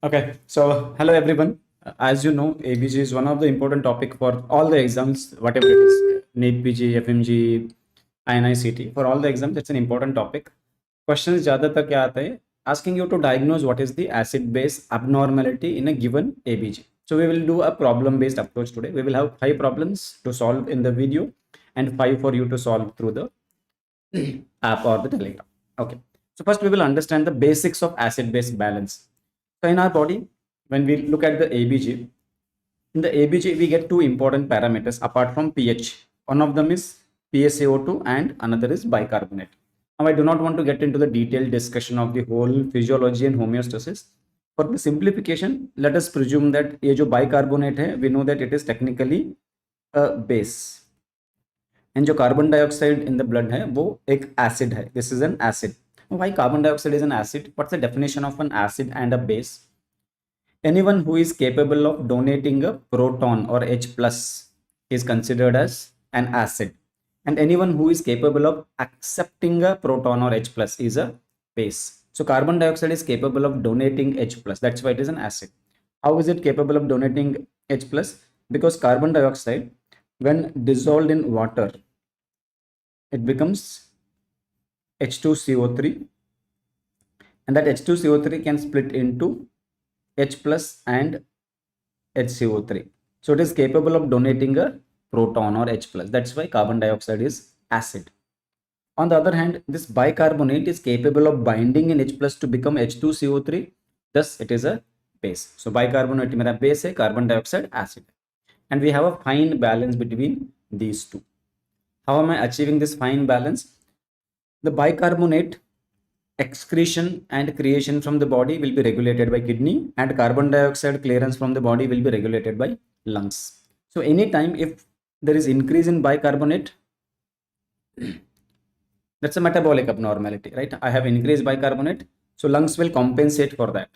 Okay, so hello everyone. As you know, ABG is one of the important topic for all the exams, whatever it is, NEET PG, FMG, INICET. For all the exams, it's an important topic. Questions ज़्यादातर क्या आते हैं? Asking you to diagnose what is the acid-base abnormality in a given ABG. So we will do a problem-based approach today. We will have 5 problems to solve in the video and 5 for you to solve through the app or the Telegram. Okay. So first we will understand the basics of acid-base balance. So in our body, when we look at the ABG, in the ABG we get two important parameters apart from pH. One of them is PaCO2 and another is bicarbonate. Now I do not want to get into the detailed discussion of the whole physiology and homeostasis. For the simplification, let us presume that ये जो bicarbonate है, we know that it is technically a base. And जो carbon dioxide in the blood है, वो एक acid है. This is an acid. Why carbon dioxide is an acid? What's the definition of an acid and a base? Anyone who is capable of donating a proton or H plus is considered as an acid. And anyone who is capable of accepting a proton or H plus is a base. So carbon dioxide is capable of donating H plus. That's why it is an acid. How is it capable of donating H plus? Because carbon dioxide, when dissolved in water, it becomes H2CO3, and that H2CO3 can split into H plus and HCO3. So it is capable of donating a proton or H plus. That's why carbon dioxide is acid. On the other hand, this bicarbonate is capable of binding in H plus to become H2CO3. Thus, it is a base. So bicarbonate मेरा base है, carbon dioxide acid. And we have a fine balance between these two. How am I achieving this fine balance? The bicarbonate excretion and creation from the body will be regulated by kidney, and carbon dioxide clearance from the body will be regulated by lungs. So anytime if there is increase in bicarbonate, that's a metabolic abnormality, right? I have increased bicarbonate, so lungs will compensate for that.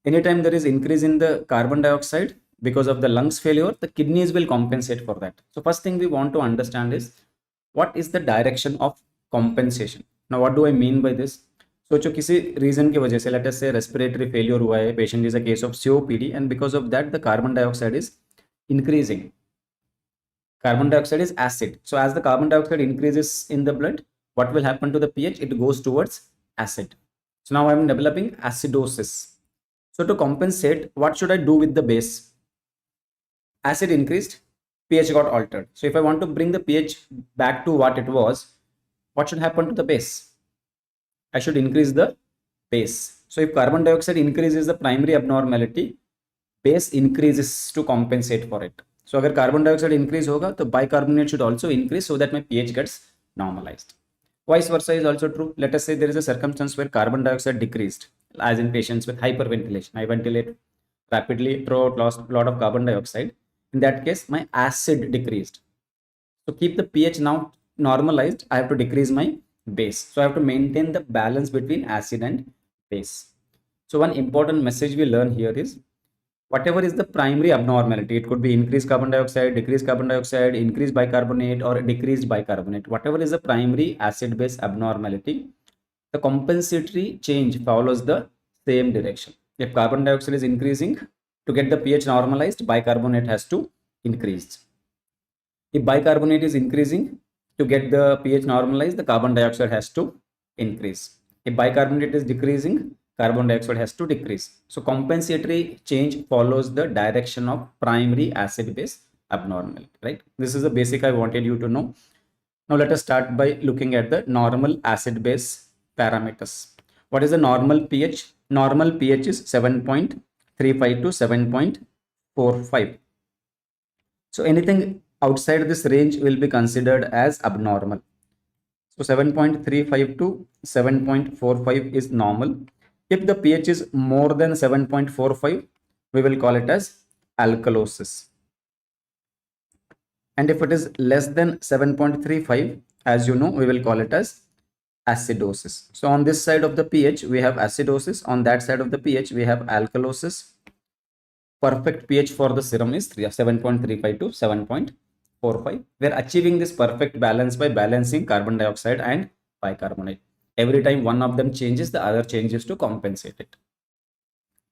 Anytime there is increase in the carbon dioxide because of the lungs failure, the kidneys will compensate for that. So first thing we want to understand is what is the direction of compensation. Now what do I mean by this? सोचो किसी reason की वजह से let us से respiratory failure हुआ है, patient is a case of COPD, and because of that the carbon dioxide is increasing. Carbon dioxide is acid, so as the carbon dioxide increases in the blood, what will happen to the pH? It goes towards acid. So now I am developing acidosis. So to compensate, what should I do with the base? Acid increased, pH got altered. So if I want to bring the pH back to what it was, what should happen to the base? I should increase the base. So if carbon dioxide increases the primary abnormality, base increases to compensate for it. So अगर carbon dioxide increase होगा तो bicarbonate should also increase so that my pH gets normalized. Vice versa is also true. Let us say there is a circumstance where carbon dioxide decreased, as in patients with hyperventilation. I ventilate rapidly, throw out lot of carbon dioxide. In that case, my acid decreased. So keep the pH now normalized. I have to decrease my base. So I have to maintain the balance between acid and base. So one important message we learn here is whatever is the primary abnormality, it could be increased carbon dioxide, decreased carbon dioxide, increased bicarbonate, or decreased bicarbonate. Whatever is the primary acid base abnormality, the compensatory change follows the same direction. If carbon dioxide is increasing, to get the pH normalized, bicarbonate has to increase. If bicarbonate is increasing, to get the pH normalized, the carbon dioxide has to increase. If bicarbonate is decreasing, carbon dioxide has to decrease. So compensatory change follows the direction of primary acid base abnormality, right? This is the basic I wanted you to know. Now let us start by looking at the normal acid base parameters. What is the normal pH? Normal pH is 7.35 to 7.45. So anything outside this range will be considered as abnormal. So 7.35 to 7.45 is normal. If the pH is more than 7.45, we will call it as alkalosis. And if it is less than 7.35, as you know, we will call it as acidosis. So on this side of the pH, we have acidosis. On that side of the pH, we have alkalosis. Perfect pH for the serum is 7.35 to 7.45. We are achieving this perfect balance by balancing carbon dioxide and bicarbonate. Every time one of them changes, the other changes to compensate it.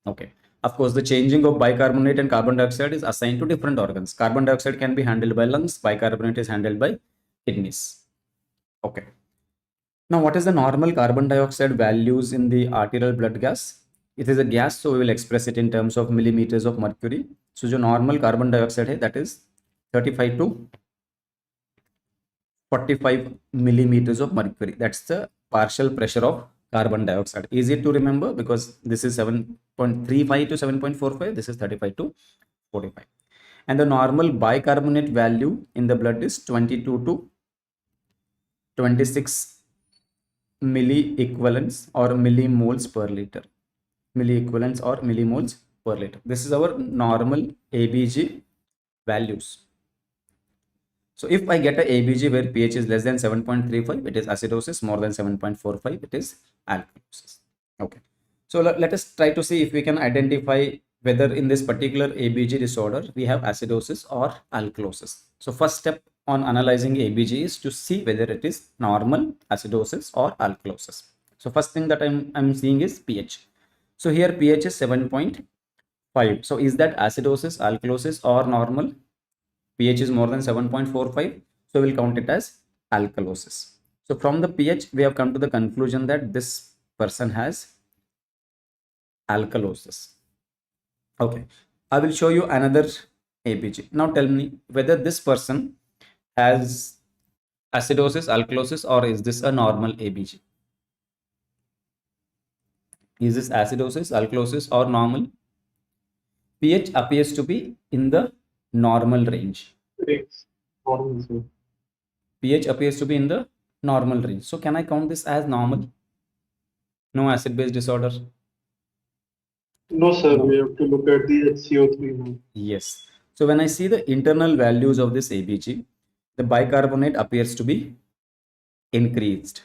Okay. Of course, the changing of bicarbonate and carbon dioxide is assigned to different organs. Carbon dioxide can be handled by lungs, bicarbonate is handled by kidneys. Okay. Now, what is the normal carbon dioxide values in the arterial blood gas? It is a gas, so we will express it in terms of millimeters of mercury. So, the normal carbon dioxide hai, that is 35 to 45 millimeters of mercury. That's the partial pressure of carbon dioxide. Easy to remember because this is 7.35 to 7.45. This is 35 to 45. And the normal bicarbonate value in the blood is 22 to 26 milliequivalents or millimoles per liter. Milliequivalents or millimoles per liter. This is our normal ABG values. So if I get a ABG where pH is less than 7.35, it is acidosis, more than 7.45, it is alkalosis. Okay. So let us try to see if we can identify whether in this particular ABG disorder, we have acidosis or alkalosis. So first step on analyzing ABG is to see whether it is normal, acidosis or alkalosis. So first thing that I'm seeing is pH. So here pH is 7.5. So is that acidosis, alkalosis or normal? pH is more than 7.45, so we'll count it as alkalosis. So from the pH, we have come to the conclusion that this person has alkalosis. Okay, I will show you another ABG. Now tell me whether this person has acidosis, alkalosis, or is this a normal ABG? Is this acidosis, alkalosis, or normal? pH appears to be in the normal range. pH appears to be in the normal range. So can I count this as normal? No acid base disorder? No, sir. No. We have to look at the HCO3 now. Yes. So when I see the internal values of this ABG, the bicarbonate appears to be increased.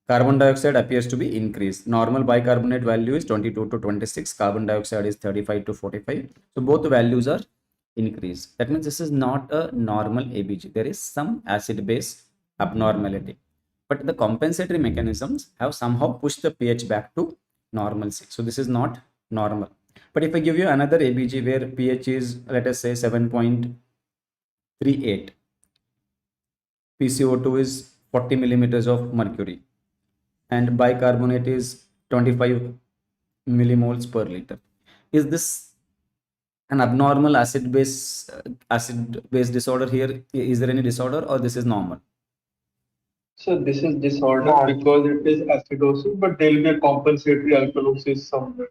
Carbon dioxide appears to be increased. Normal bicarbonate value is 22 to 26. Carbon dioxide is 35 to 45. So both the values are increased. That means this is not a normal ABG. There is some acid base abnormality. But the compensatory mechanisms have somehow pushed the pH back to normalcy. So this is not normal. But if I give you another ABG where pH is, let us say, 7.38, PCO2 is 40 millimeters of mercury, and bicarbonate is 25 millimoles per liter. Is this an abnormal acid base disorder here? Is there any disorder or this is normal? So this is disorder because it is acidosis, but there will be a compensatory alkalosis somewhere.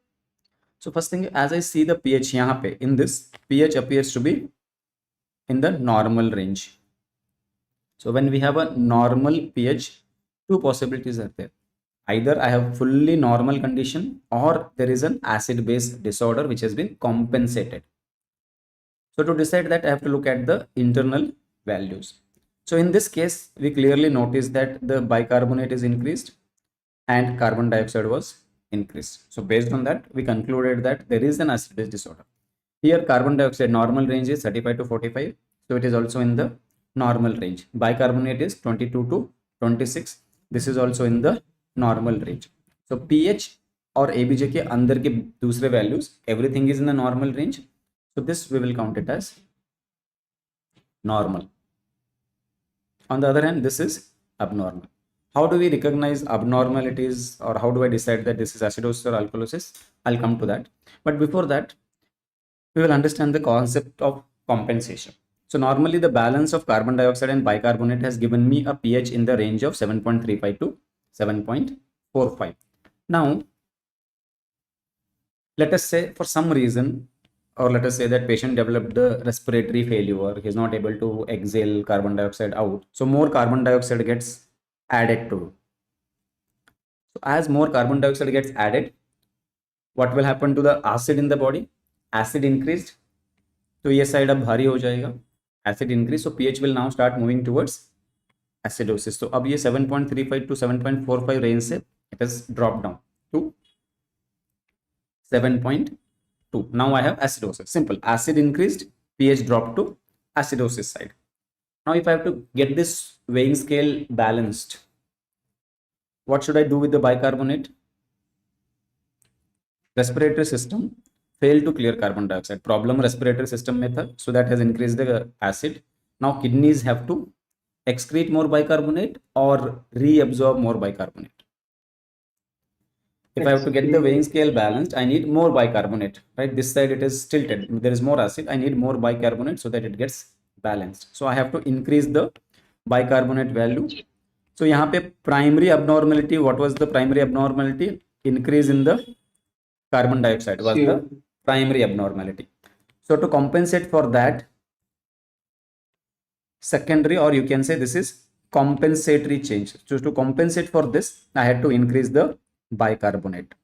So first thing, as I see the pH yahan pe, in this pH appears to be in the normal range. So when we have a normal pH, two possibilities are there. Either I have fully normal condition or there is an acid base disorder which has been compensated. So to decide that, I have to look at the internal values. So in this case, we clearly notice that the bicarbonate is increased and carbon dioxide was increased. So based on that, we concluded that there is an acid base disorder. Here carbon dioxide normal range is 35 to 45. So it is also in the normal range. Bicarbonate is 22 to 26. This is also in the normal range. So pH or ABJ के अंदर के दूसरे values, everything is in the normal range. So this we will count it as normal. On the other hand, this is abnormal. How do we recognize abnormalities, or how do I decide that this is acidosis or alkalosis? I'll come to that. But before that, we will understand the concept of compensation. So normally the balance of carbon dioxide and bicarbonate has given me a pH in the range of 7.35 to 7.45. Now, let us say for some reason, or let us say that patient developed a respiratory failure, he is not able to exhale carbon dioxide out. So more carbon dioxide gets added to. So as more carbon dioxide gets added, what will happen to the acid in the body? Acid increased, तो ये side अब भारी हो जाएगा. Acid increase, so pH will now start moving towards acidosis. So अब ये 7.35 to 7.45 range से it has dropped down to 7.2. Now I have acidosis. Simple. Acid increased, pH dropped to acidosis side. Now if I have to get this weighing scale balanced, what should I do with the bicarbonate? Respiratory system failed to clear carbon dioxide. Problem respiratory system method, so that has increased the acid. Now kidneys have to excrete more bicarbonate or reabsorb more bicarbonate. If I have to get the weighing scale balanced, I need more bicarbonate, right? This side it is tilted, there is more acid, I need more bicarbonate so that it gets balanced. So I have to increase the bicarbonate value. So यहाँ पे primary abnormality, what was the primary abnormality? Increase in the carbon dioxide was the primary abnormality. So to compensate for that, secondary, or you can say this is compensatory change. So to compensate for this, I had to increase the bicarbonate.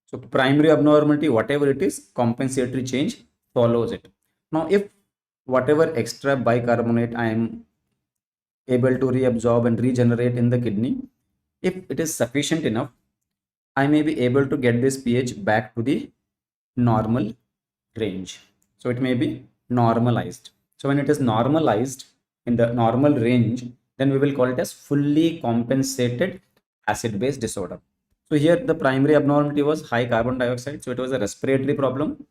So primary abnormality, whatever it is, compensatory change follows it. Now, if whatever extra bicarbonate I am able to reabsorb and regenerate in the kidney, if it is sufficient enough, I may be able to get this pH back to the normal range. So it may be normalized. So when it is normalized in the normal range, then we will call it as fully compensated acid-base disorder. So here the primary abnormality was high carbon dioxide. So it was a respiratory problem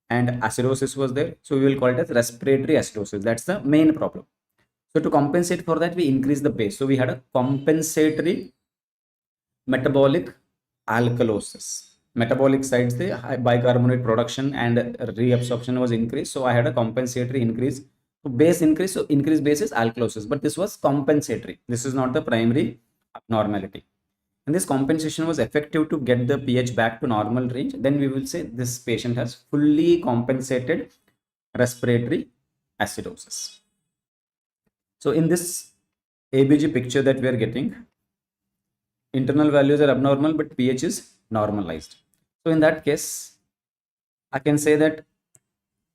and acidosis was there. So we will call it as respiratory acidosis. That's the main problem. So to compensate for that, we increase the base. So we had a compensatory metabolic alkalosis. Metabolic sides, the bicarbonate production and reabsorption was increased. So I had a compensatory increase. So base increase, so increased base is alkalosis, but this was compensatory. This is not the primary abnormality. And this compensation was effective to get the pH back to normal range. Then we will say this patient has fully compensated respiratory acidosis. So in this ABG picture that we are getting, internal values are abnormal, but pH is normalized. So in that case, I can say that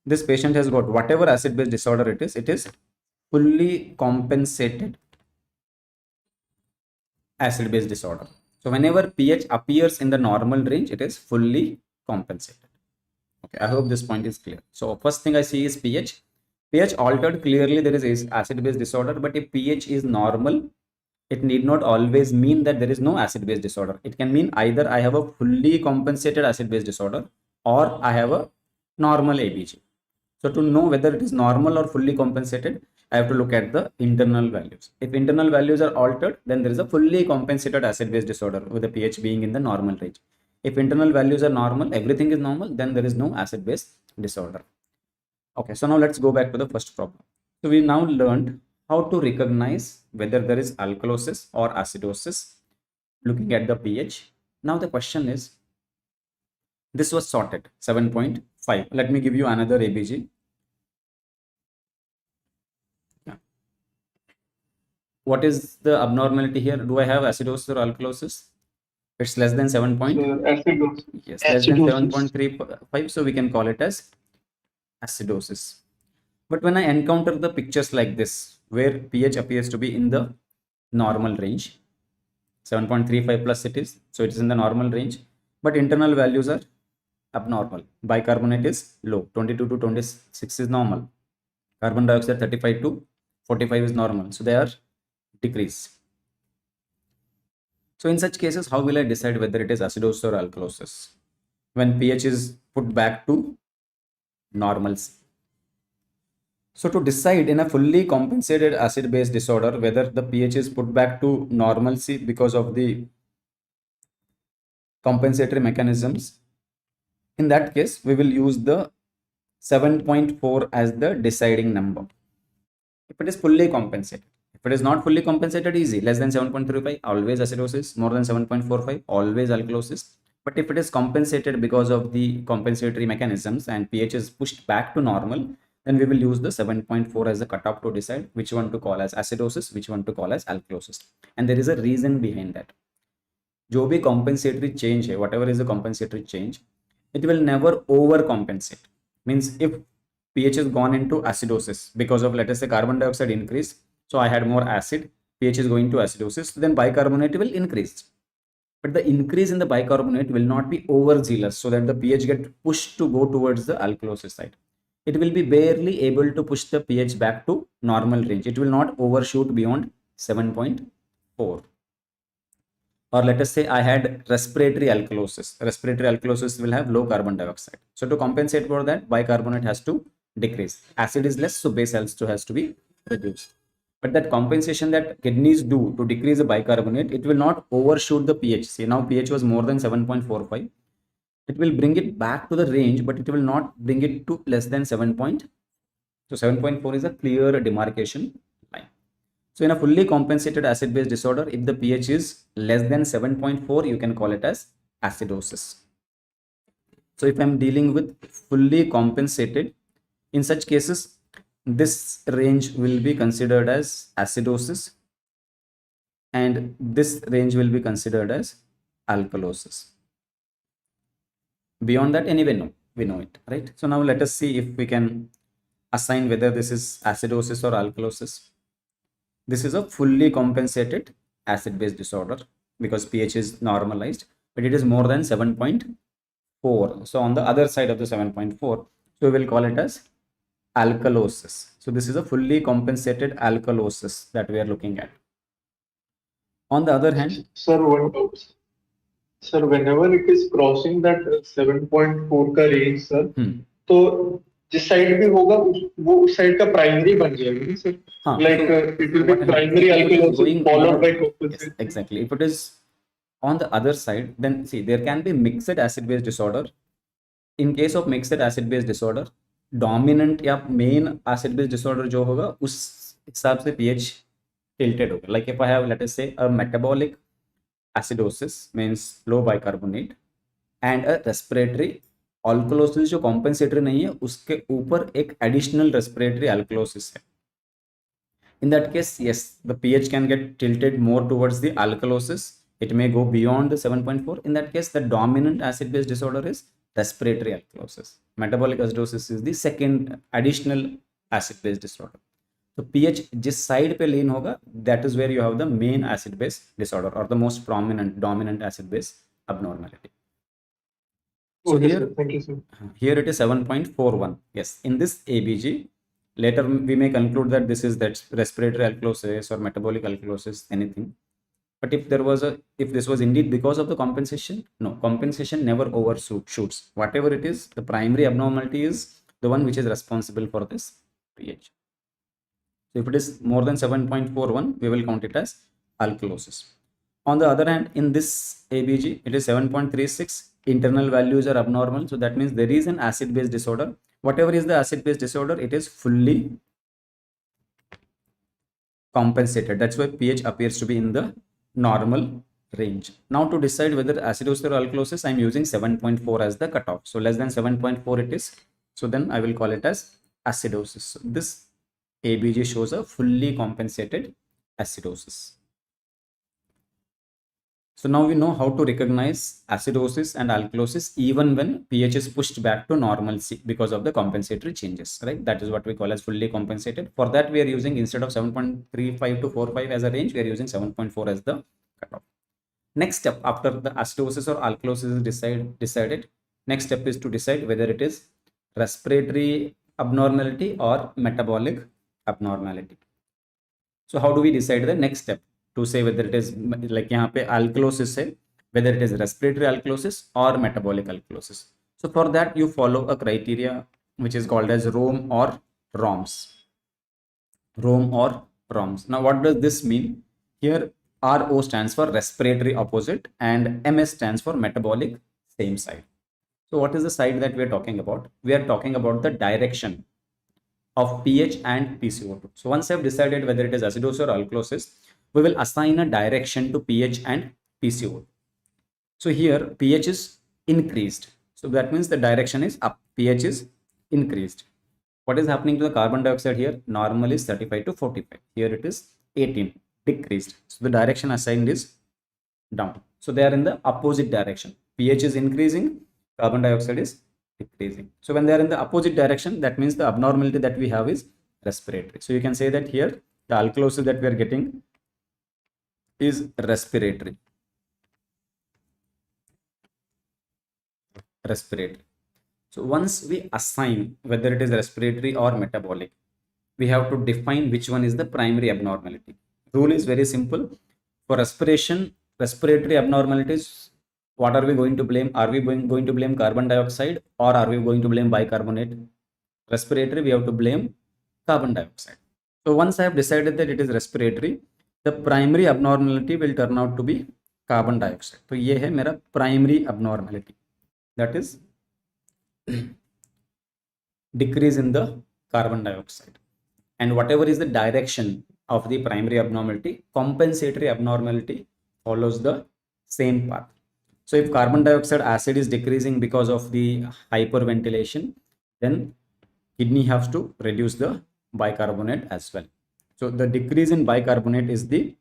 this patient has got whatever acid-base disorder it is fully compensated acid-base disorder. So whenever pH appears in the normal range, it is fully compensated. Okay, I hope this point is clear. So first thing I see is pH. pH altered, clearly there is acid-base disorder, but if pH is normal, it need not always mean that there is no acid-base disorder. It can mean either I have a fully compensated acid-base disorder or I have a normal ABG. So to know whether it is normal or fully compensated, I have to look at the internal values. If internal values are altered, then there is a fully compensated acid-base disorder with the pH being in the normal range. If internal values are normal, everything is normal, then there is no acid-base disorder. Okay, so now let's go back to the first problem. So we now learned how to recognize whether there is alkalosis or acidosis looking at the pH. Now the question is, this was sorted 7.5. Let me give you another ABG. What is the abnormality here? Do I have acidosis or alkalosis? It's less than 7. Acidosis. Yes, less than 7.35. So we can call it as acidosis. But when I encounter the pictures like this, where pH appears to be in the normal range, 7.35 plus it is, so it is in the normal range, but internal values are abnormal. Bicarbonate is low, 22 to 26 is normal. Carbon dioxide 35 to 45 is normal, so they are decreased. So in such cases, how will I decide whether it is acidosis or alkalosis? When pH is put back to normalcy. So to decide in a fully compensated acid-base disorder whether the pH is put back to normalcy because of the compensatory mechanisms, in that case we will use the 7.4 as the deciding number. If it is fully compensated, if it is not fully compensated, easy, less than 7.35 always acidosis, more than 7.45 always alkalosis. But if it is compensated because of the compensatory mechanisms and pH is pushed back to normal, then we will use the 7.4 as the cutoff to decide which one to call as acidosis, which one to call as alkalosis. And there is a reason behind that. जो भी compensatory change है, whatever is the compensatory change, it will never overcompensate. Means if pH has gone into acidosis because of, let us say, carbon dioxide increase, so I had more acid, pH is going to acidosis, then bicarbonate will increase. But the increase in the bicarbonate will not be overzealous so that the pH get pushed to go towards the alkalosis side. It will be barely able to push the pH back to normal range. It will not overshoot beyond 7.4. Or let us say I had respiratory alkalosis. Respiratory alkalosis will have low carbon dioxide. So to compensate for that, bicarbonate has to decrease. Acid is less, so base also has to be reduced. But that compensation that kidneys do to decrease the bicarbonate, it will not overshoot the pH. See, now pH was more than 7.45. It will bring it back to the range, but it will not bring it to less than 7. So 7.4 is a clear demarcation line. So in a fully compensated acid-base disorder, if the pH is less than 7.4, you can call it as acidosis. So if I'm dealing with fully compensated, in such cases, this range will be considered as acidosis and this range will be considered as alkalosis. Beyond that, anyway, no, we know it, right? So now let us see if we can assign whether this is acidosis or alkalosis. This is a fully compensated acid-base disorder because pH is normalized, but it is more than 7.4. So on the other side of the 7.4, so we will call it as alkalosis. So this is a fully compensated alkalosis that we are looking at. On the other hand, Sir, whenever it is crossing that 7.4 का range, sir, तो जिस side भी होगा वो उस side का primary बन जाएगा ना sir, like it will be primary alkalosis followed by compensated. Yes, exactly. If it is on the other side, then see there can be mixed acid-base disorder. In case of mixed acid-base disorder, dominant या main acid-base disorder जो होगा उस हिसाब से pH tilted होगा. Like if I have, let us say, a metabolic acidosis means low bicarbonate and a respiratory alkalosis जो compensatory नहीं है उसके ऊपर एक additional respiratory alkalosis है. In that case, yes, the pH can get tilted more towards the alkalosis. It may go beyond the 7.4. In that case, the dominant acid-base disorder is respiratory alkalosis. Metabolic acidosis is the second additional acid-base disorder. So pH जिस side पे lean होगा, that is where you have the main acid-base disorder or the most prominent dominant acid-base abnormality. So Okay, here, sir. Thank you, sir. Here it is 7.41. Yes, in this ABG, later we may conclude that this is that respiratory alkalosis or metabolic alkalosis, anything. But if this was indeed because of the compensation, no, compensation never overshoots. Whatever it is, the primary abnormality is the one which is responsible for this pH. So if it is more than 7.41, we will count it as alkalosis. On the other hand, in this ABG, it is 7.36. Internal values are abnormal. So that means there is an acid-base disorder. Whatever is the acid-base disorder, it is fully compensated. That's why pH appears to be in the normal range. Now to decide whether acidosis or alkalosis, I'm using 7.4 as the cutoff. So less than 7.4 it is. So then I will call it as acidosis. So this ABG shows a fully compensated acidosis. So now we know how to recognize acidosis and alkalosis even when pH is pushed back to normalcy because of the compensatory changes, right? That is what we call as fully compensated. For that, we are using, instead of 7.35 to 45 as a range, we are using 7.4 as the cutoff. Next step after the acidosis or alkalosis is decided, next step is to decide whether it is respiratory abnormality or metabolic abnormality. So how do we decide the next step to say whether it is, like यहाँ पे alkalosis है, whether it is respiratory alkalosis or metabolic alkalosis? So for that you follow a criteria which is called as ROM or ROMS. ROM or ROMS. Now what does this mean? Here RO stands for respiratory opposite and MS stands for metabolic same side. So what is the side that we are talking about? We are talking about the direction of pH and PCO2. So once I've decided whether it is acidosis or alkalosis, we will assign a direction to pH and PCO2. So here pH is increased. So that means the direction is up. pH is increased. What is happening to the carbon dioxide here? Normal is 35 to 45. Here it is 18, decreased. So the direction assigned is down. So they are in the opposite direction. pH is increasing, carbon dioxide is decreasing. So when they are in the opposite direction, that means the abnormality that we have is respiratory. So you can say that here the alkalosis that we are getting is respiratory. So once we assign whether it is respiratory or metabolic, we have to define which one is the primary abnormality. Rule is very simple. For respiration, respiratory abnormalities, what are we going to blame? Are we going to blame carbon dioxide or are we going to blame bicarbonate? Respiratory, we have to blame carbon dioxide. So once I have decided that it is respiratory, the primary abnormality will turn out to be carbon dioxide. So ये है मेरा primary abnormality, that is decrease in the carbon dioxide. And whatever is the direction of the primary abnormality, compensatory abnormality follows the same path. So if carbon dioxide acid is decreasing because of the hyperventilation, then kidney has to reduce the bicarbonate as well. So the decrease in bicarbonate is the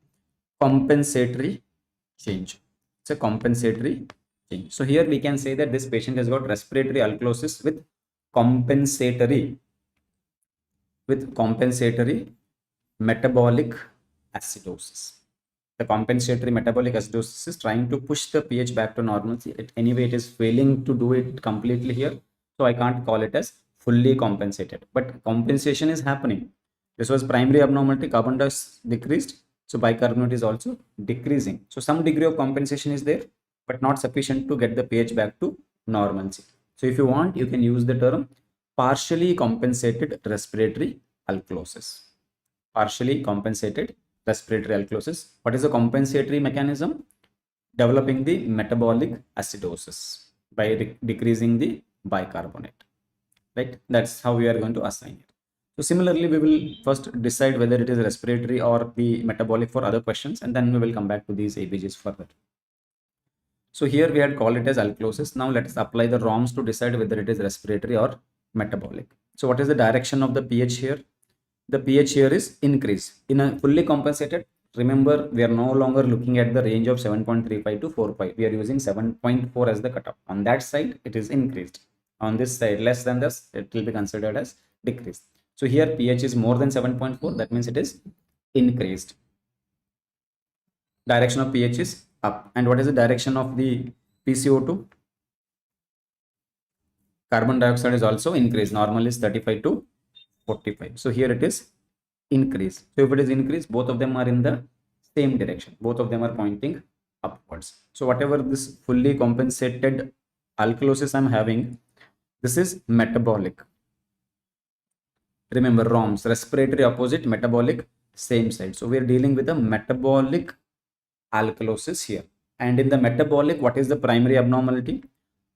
compensatory change. It's a compensatory change. So here we can say that this patient has got respiratory alkalosis with compensatory metabolic acidosis. The compensatory metabolic acidosis is trying to push the pH back to normalcy. Anyway, it is failing to do it completely here. So I can't call it as fully compensated. But compensation is happening. This was primary abnormality, carbon dioxide decreased. So bicarbonate is also decreasing. So some degree of compensation is there, but not sufficient to get the pH back to normalcy. So if you want, you can use the term partially compensated respiratory alkalosis. Partially compensated respiratory alkalosis. What is the compensatory mechanism? Developing the metabolic acidosis by decreasing the bicarbonate. Right? That's how we are going to assign it. So similarly, we will first decide whether it is respiratory or the metabolic for other questions, and then we will come back to these ABGs further. So here we had called it as alkalosis. Now let us apply the ROMs to decide whether it is respiratory or metabolic. So what is the direction of the pH here? The pH here is increase. In a fully compensated, remember, we are no longer looking at the range of 7.35 to 4.5. We are using 7.4 as the cutoff. On that side, it is increased. On this side, less than this, it will be considered as decreased. So here pH is more than 7.4. That means it is increased. Direction of pH is up. And what is the direction of the PCO2? Carbon dioxide is also increased. Normal is 35 to 45. So here it is increase. So if it is increased, both of them are in the same direction. Both of them are pointing upwards. So whatever this fully compensated alkalosis I'm having, this is metabolic. Remember, ROMs, respiratory opposite, metabolic same side. So we are dealing with a metabolic alkalosis here. And in the metabolic, what is the primary abnormality?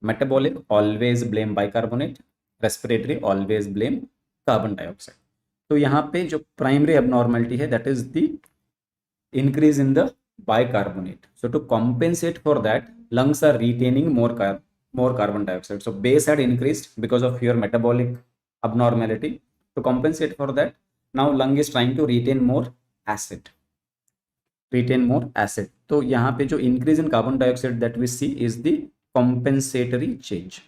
Metabolic always blame bicarbonate, respiratory always blame carbon dioxide. तो यहाँ पे जो primary abnormality है, that is the increase in the bicarbonate. So to compensate for that, lungs are retaining more carbon dioxide. So base had increased because of your metabolic abnormality. To compensate for that, now lung is trying to retain more acid. तो यहाँ पे जो increase in carbon dioxide that we see is the compensatory change.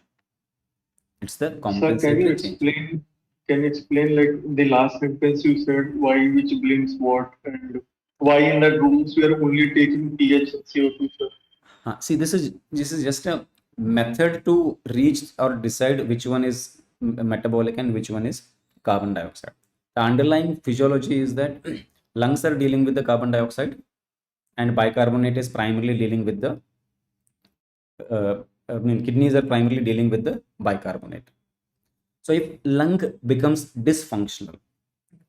It's the compensatory change. Can you explain like the last sentence you said, why which blames what, and why in the rooms we are only taking pH and CO2, sir? See, this is just a method to reach or decide which one is metabolic and which one is carbon dioxide. The underlying physiology is that lungs are dealing with the carbon dioxide and bicarbonate is primarily dealing with the kidneys are primarily dealing with the bicarbonate. So if lung becomes dysfunctional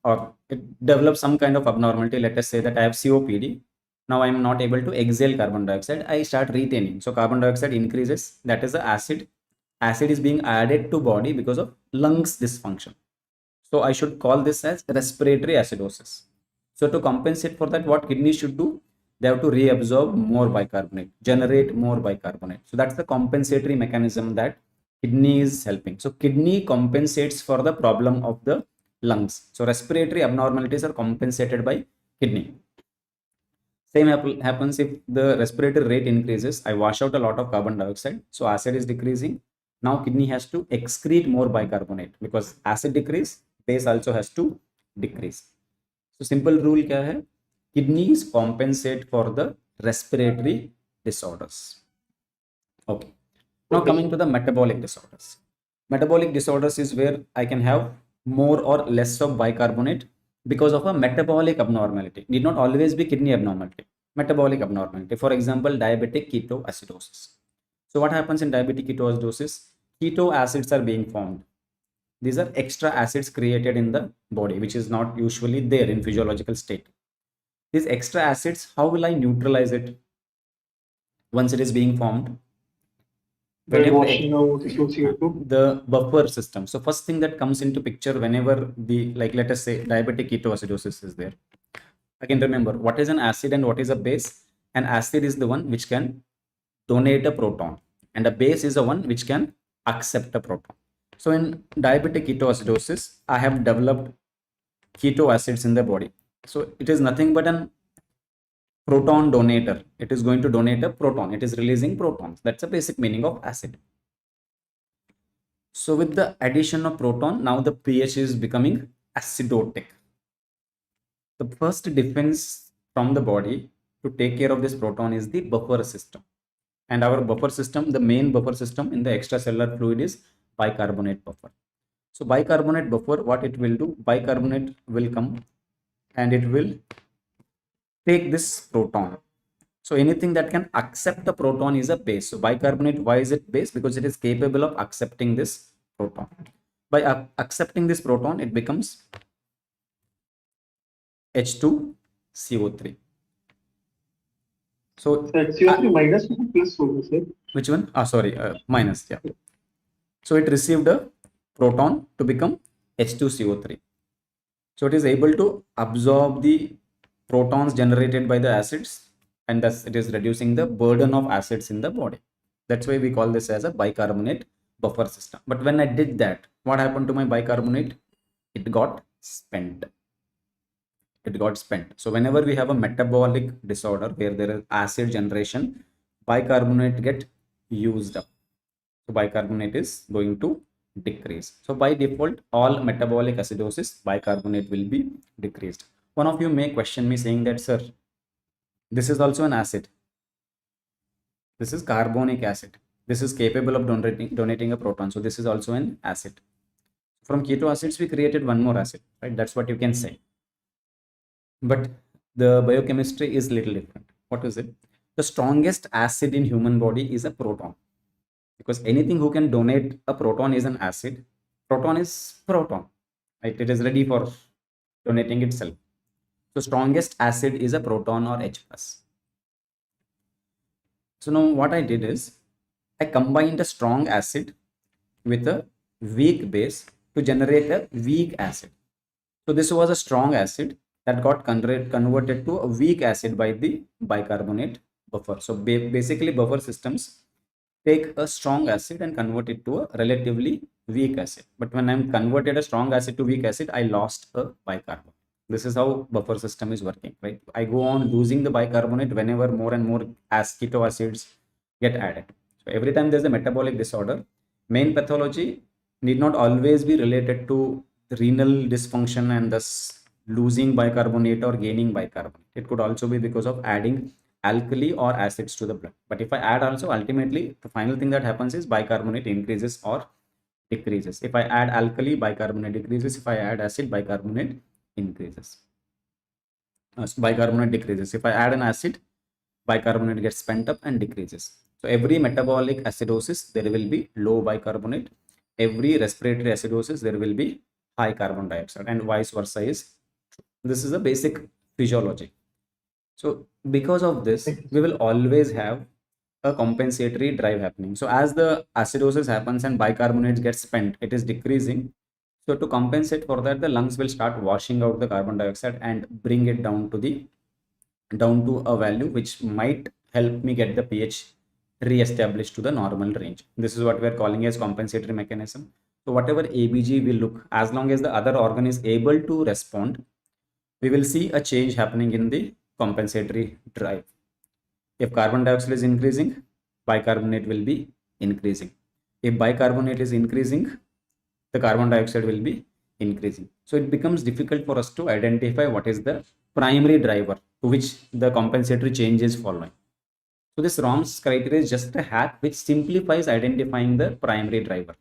or it develops some kind of abnormality, let us say that I have COPD. Now I am not able to exhale carbon dioxide. I start retaining. So carbon dioxide increases. That is the acid. Acid is being added to body because of lungs dysfunction. So I should call this as respiratory acidosis. So to compensate for that, what kidneys should do? They have to reabsorb more bicarbonate, generate more bicarbonate. So that's the compensatory mechanism that kidney is helping. So kidney compensates for the problem of the lungs. So respiratory abnormalities are compensated by kidney. Same happens if the respiratory rate increases. I wash out a lot of carbon dioxide. So acid is decreasing. Now kidney has to excrete more bicarbonate because acid decrease, base also has to decrease. So simple rule kya hai? Kidneys compensate for the respiratory disorders. Okay. Now coming to the metabolic disorders. Metabolic disorders is where I can have more or less of bicarbonate because of a metabolic abnormality. Need not always be kidney abnormality. Metabolic abnormality. For example, diabetic ketoacidosis. So what happens in diabetic ketoacidosis? Keto acids are being formed. These are extra acids created in the body, which is not usually there in physiological state. These extra acids, how will I neutralize it once it is being formed? By washing out CO2. The buffer system. So first thing that comes into picture whenever the, like, let us say diabetic ketoacidosis is there. Again, remember what is an acid and what is a base. An acid is the one which can donate a proton, and a base is the one which can accept a proton. So in diabetic ketoacidosis, I have developed keto acids in the body. So it is nothing but an proton donator. It is going to donate a proton. It is releasing protons. That's the basic meaning of acid. So with the addition of proton, now the pH is becoming acidotic. The first defense from the body to take care of this proton is the buffer system. And our buffer system, the main buffer system in the extracellular fluid is bicarbonate buffer. So bicarbonate buffer, what it will do, bicarbonate will come and it will take this proton. So anything that can accept the proton is a base. So bicarbonate, why is it base? Because it is capable of accepting this proton. By accepting this proton, it becomes H2CO3. So HCO3 minus plus, which one? Sorry, minus. Yeah. So it received a proton to become H2CO3. So it is able to absorb the protons generated by the acids, and thus it is reducing the burden of acids in the body. That's why we call this as a bicarbonate buffer system. But when I did that, what happened to my bicarbonate? It got spent. It got spent. So whenever we have a metabolic disorder where there is acid generation, bicarbonate get used up. So bicarbonate is going to decrease. So by default, all metabolic acidosis, bicarbonate will be decreased. One of you may question me saying that, sir, this is also an acid. This is carbonic acid. This is capable of donating a proton. So this is also an acid. From keto acids, we created one more acid, right? That's what you can say. But the biochemistry is little different. What is it? The strongest acid in human body is a proton. Because anything who can donate a proton is an acid. Proton is proton, right? It is ready for donating itself. So strongest acid is a proton or H+. So now what I did is I combined a strong acid with a weak base to generate a weak acid. So this was a strong acid that got converted to a weak acid by the bicarbonate buffer. So basically buffer systems take a strong acid and convert it to a relatively weak acid. But when I'm converted a strong acid to weak acid, I lost a bicarbonate. This is how buffer system is working, right? I go on losing the bicarbonate whenever more and more keto acids get added. So every time there's a metabolic disorder, main pathology need not always be related to renal dysfunction and thus losing bicarbonate or gaining bicarbonate. It could also be because of adding alkali or acids to the blood. But if I add also, ultimately the final thing that happens is bicarbonate increases or decreases. If I add alkali, bicarbonate decreases. If I add acid, bicarbonate increases. Bicarbonate decreases. If I add an acid, bicarbonate gets spent up and decreases. So every metabolic acidosis, there will be low bicarbonate. Every respiratory acidosis, there will be high carbon dioxide, and vice versa is true. This is a basic physiology. So because of this, we will always have a compensatory drive happening. So as the acidosis happens and bicarbonate gets spent, it is decreasing. So to compensate for that, the lungs will start washing out the carbon dioxide and bring it down to a value which might help me get the pH re-established to the normal range. This is what we are calling as compensatory mechanism. So whatever ABG will look, as long as the other organ is able to respond, we will see a change happening in the compensatory drive. If carbon dioxide is increasing, bicarbonate will be increasing. If bicarbonate is increasing, the carbon dioxide will be increasing. So it becomes difficult for us to identify what is the primary driver to which the compensatory change is following. So this ROMS criteria is just a hack which simplifies identifying the primary driver.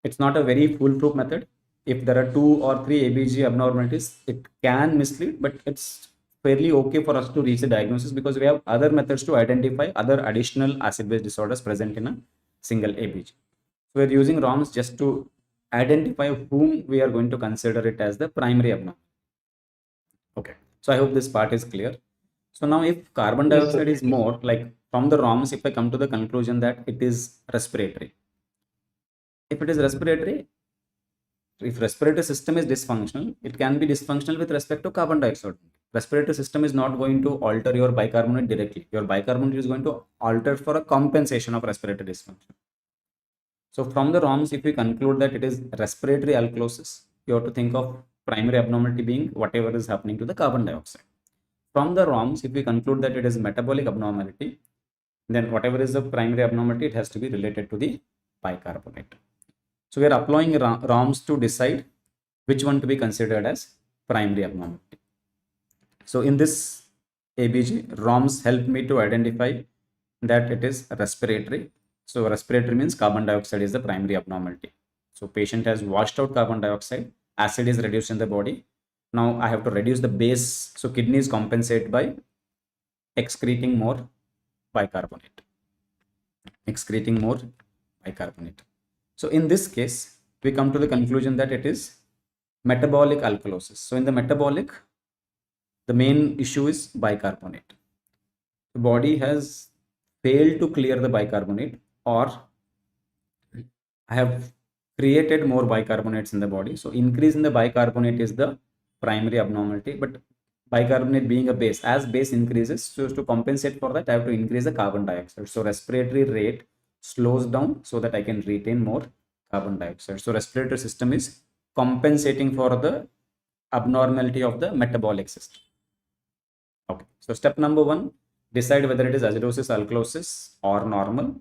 It's not a very foolproof method. If there are 2 or 3 ABG abnormalities, it can mislead, but it's fairly okay for us to reach the diagnosis, because we have other methods to identify other additional acid-base disorders present in a single ABG. So we're using ROMs just to identify whom we are going to consider it as the primary abnormal. Okay, so I hope this part is clear. So now if carbon dioxide is more, like from the ROMs, if I come to the conclusion that it is respiratory. If it is respiratory, if respiratory system is dysfunctional, it can be dysfunctional with respect to carbon dioxide. Respiratory system is not going to alter your bicarbonate directly. Your bicarbonate is going to alter for a compensation of respiratory dysfunction. So from the ROMs, if we conclude that it is respiratory alkalosis, you have to think of primary abnormality being whatever is happening to the carbon dioxide. From the ROMs, if we conclude that it is metabolic abnormality, then whatever is the primary abnormality, it has to be related to the bicarbonate. So we are applying ROMs to decide which one to be considered as primary abnormality. So in this ABG, ROMs help me to identify that it is respiratory. So respiratory means carbon dioxide is the primary abnormality. So patient has washed out carbon dioxide, acid is reduced in the body. Now I have to reduce the base. So kidneys compensate by excreting more bicarbonate. Excreting more bicarbonate. So in this case, we come to the conclusion that it is metabolic alkalosis. So in the metabolic, the main issue is bicarbonate. The body has failed to clear the bicarbonate, or I have created more bicarbonates in the body. So increase in the bicarbonate is the primary abnormality, but bicarbonate being a base, as base increases, so to compensate for that, I have to increase the carbon dioxide. So respiratory rate slows down so that I can retain more carbon dioxide. So respiratory system is compensating for the abnormality of the metabolic system. Okay, so step number 1, decide whether it is acidosis, alkalosis or normal.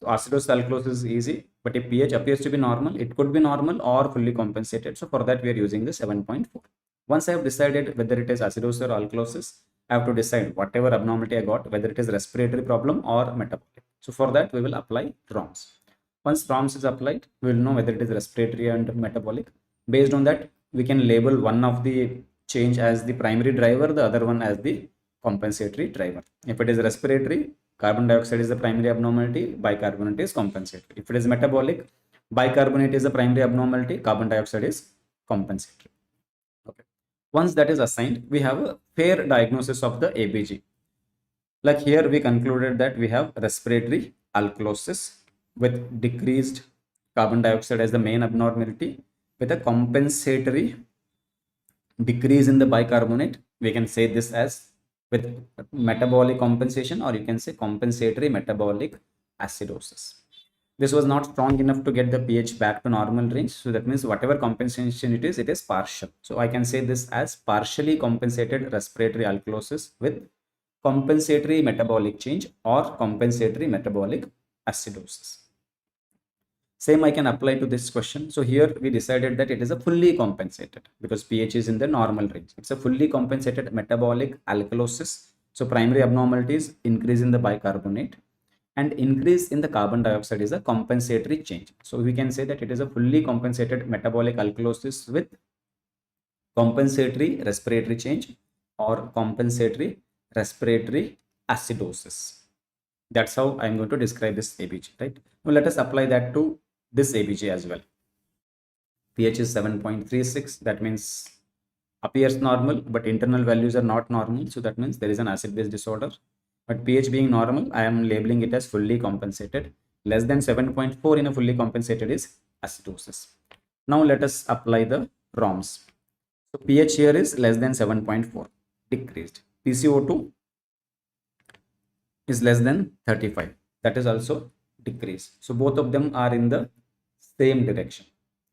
So acidosis, alkalosis is easy, but if pH appears to be normal, it could be normal or fully compensated. So for that, we are using the 7.4. Once I have decided whether it is acidosis or alkalosis, I have to decide whatever abnormality I got, whether it is respiratory problem or metabolic. So for that, we will apply ROMs. Once ROMs is applied, we will know whether it is respiratory and metabolic. Based on that, we can label one of the change as the primary driver, the other one as the compensatory driver. If it is respiratory, carbon dioxide is the primary abnormality, bicarbonate is compensatory. If it is metabolic, bicarbonate is the primary abnormality, carbon dioxide is compensatory. Okay. Once that is assigned, we have a fair diagnosis of the ABG. Like here, we concluded that we have respiratory alkalosis with decreased carbon dioxide as the main abnormality, with a compensatory decrease in the bicarbonate. We can say this as with metabolic compensation, or you can say compensatory metabolic acidosis. This was not strong enough to get the pH back to normal range. So that means whatever compensation it is partial. So I can say this as partially compensated respiratory alkalosis with compensatory metabolic change or compensatory metabolic acidosis. Same I can apply to this question. So here we decided that it is a fully compensated because pH is in the normal range. It's a fully compensated metabolic alkalosis. So primary abnormalities increase in the bicarbonate and increase in the carbon dioxide is a compensatory change. So we can say that it is a fully compensated metabolic alkalosis with compensatory respiratory change or compensatory respiratory acidosis. That's how I'm going to describe this ABG, right? Now let us apply that to this ABG as well. pH is 7.36. That means appears normal, but internal values are not normal. So that means there is an acid-base disorder. But pH being normal, I am labeling it as fully compensated. Less than 7.4 in a fully compensated is acidosis. Now let us apply the ROMs. So pH here is less than 7.4, decreased. PCO2 is less than 35. That is also decreased. So both of them are in the same direction.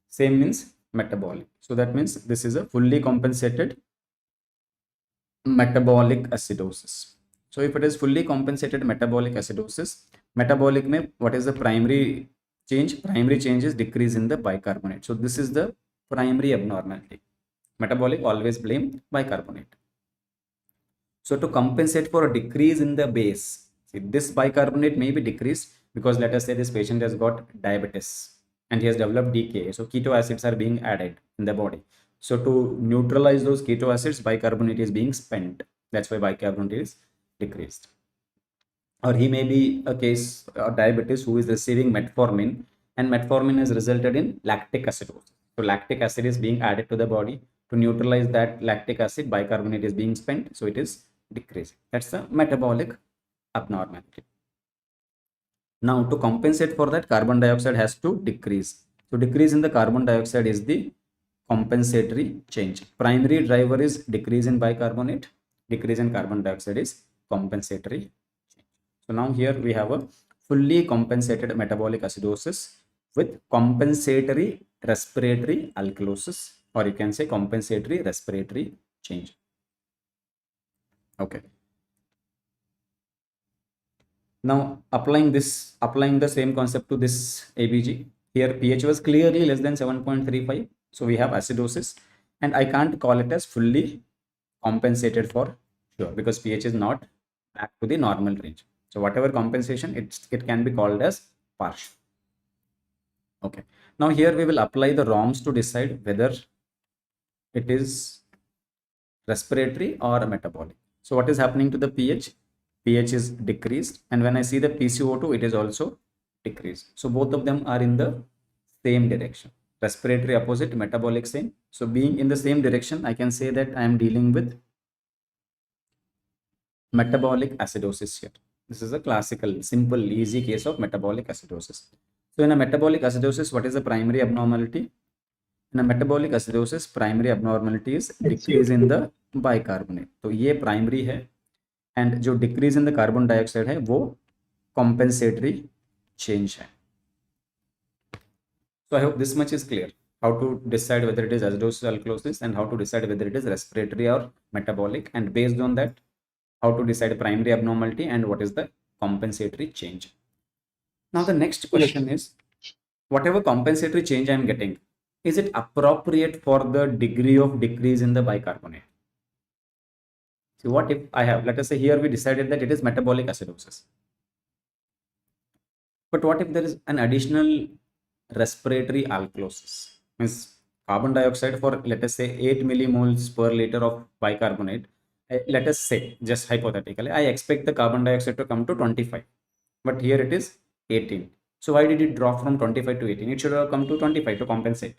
Same means metabolic. So that means this is a fully compensated metabolic acidosis. So if it is fully compensated metabolic acidosis, metabolic mein what is the primary change? Primary change is decrease in the bicarbonate. So this is the primary abnormality. Metabolic always blame bicarbonate. So to compensate for a decrease in the base, see, this bicarbonate may be decreased because let us say this patient has got diabetes and he has developed DKA. So keto acids are being added in the body. So to neutralize those keto acids, bicarbonate is being spent. That's why bicarbonate is decreased. Or he may be a case of diabetes who is receiving metformin, and metformin has resulted in lactic acidosis. So lactic acid is being added to the body. To neutralize that lactic acid, bicarbonate is being spent, so it is decreasing. That's the metabolic abnormality. Now to compensate for that, carbon dioxide has to decrease. So decrease in the carbon dioxide is the compensatory change. Primary driver is decrease in bicarbonate, decrease in carbon dioxide is compensatory change. So now here we have a fully compensated metabolic acidosis with compensatory respiratory alkalosis, or you can say compensatory respiratory change. Okay. Now applying the same concept to this ABG, here pH was clearly less than 7.35. So we have acidosis, and I can't call it as fully compensated for sure because pH is not back to the normal range. So whatever compensation, it can be called as partial. Okay. Now here we will apply the ROMs to decide whether it is respiratory or metabolic. So what is happening to the pH? pH is decreased, and when I see the PCO2, it is also decreased. So both of them are in the same direction. Respiratory opposite, metabolic same. So being in the same direction, I can say that I am dealing with metabolic acidosis here. This is a classical, simple, easy case of metabolic acidosis. So in a metabolic acidosis, what is the primary abnormality? In a metabolic acidosis, primary abnormality is decrease in the bicarbonate. तो ये primary है, and जो decrease in the carbon dioxide है वो compensatory change है. So I hope this much is clear. How to decide whether it is acidosis or alkalosis, and how to decide whether it is respiratory or metabolic, and based on that, how to decide primary abnormality and what is the compensatory change. Now the next question is, whatever compensatory change I am getting, is it appropriate for the degree of decrease in the bicarbonate? So what if I have, let us say here we decided that it is metabolic acidosis. But what if there is an additional respiratory alkalosis? Means carbon dioxide for, let us say, 8 millimoles per liter of bicarbonate. Let us say, just hypothetically, I expect the carbon dioxide to come to 25, but here it is 18. So why did it drop from 25 to 18? It should have come to 25 to compensate.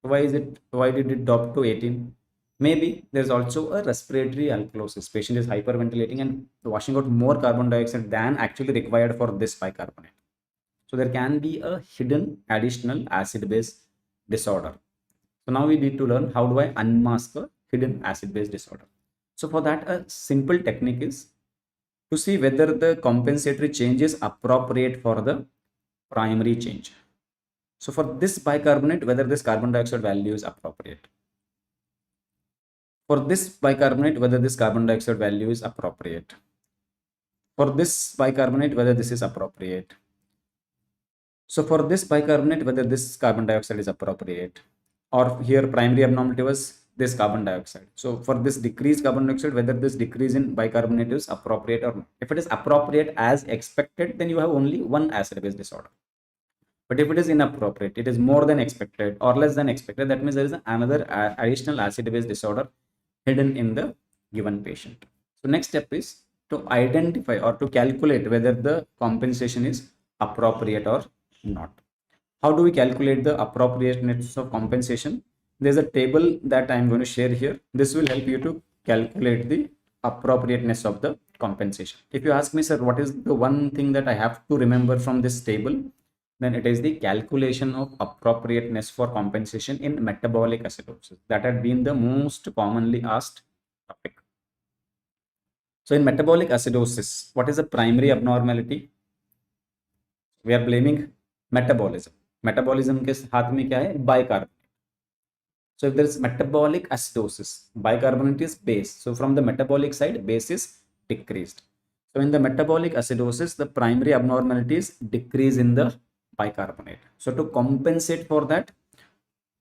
Why did it drop to 18? Maybe there's also a respiratory alkalosis. Patient is hyperventilating and washing out more carbon dioxide than actually required for this bicarbonate. So there can be a hidden additional acid-base disorder. So now we need to learn how do I unmask a hidden acid-base disorder. So for that, a simple technique is to see whether the compensatory change is appropriate for the primary change. So for this bicarbonate, whether this carbon dioxide value is appropriate. For this bicarbonate, whether this carbon dioxide value is appropriate. For this bicarbonate, whether this is appropriate. So for this bicarbonate, whether this carbon dioxide is appropriate. Or here primary abnormality was this carbon dioxide. So for this decreased carbon dioxide, whether this decrease in bicarbonate is appropriate or not. If it is appropriate as expected, then you have only one acid-base disorder. But if it is inappropriate, it is more than expected or less than expected, that means there is another additional acid-base disorder hidden in the given patient. So next step is to identify or to calculate whether the compensation is appropriate or not. How do we calculate the appropriateness of compensation? There's a table that I'm going to share here. This will help you to calculate the appropriateness of the compensation. If you ask me, sir, what is the one thing that I have to remember from this table, then it is the calculation of appropriateness for compensation in metabolic acidosis. That had been the most commonly asked topic. So in metabolic acidosis, what is the primary abnormality? We are blaming metabolism. Metabolism के हाथ में क्या है? Bicarbonate. So if there is metabolic acidosis, bicarbonate is base. So from the metabolic side, base is decreased. So in the metabolic acidosis, the primary abnormality is decrease in the bicarbonate. So to compensate for that,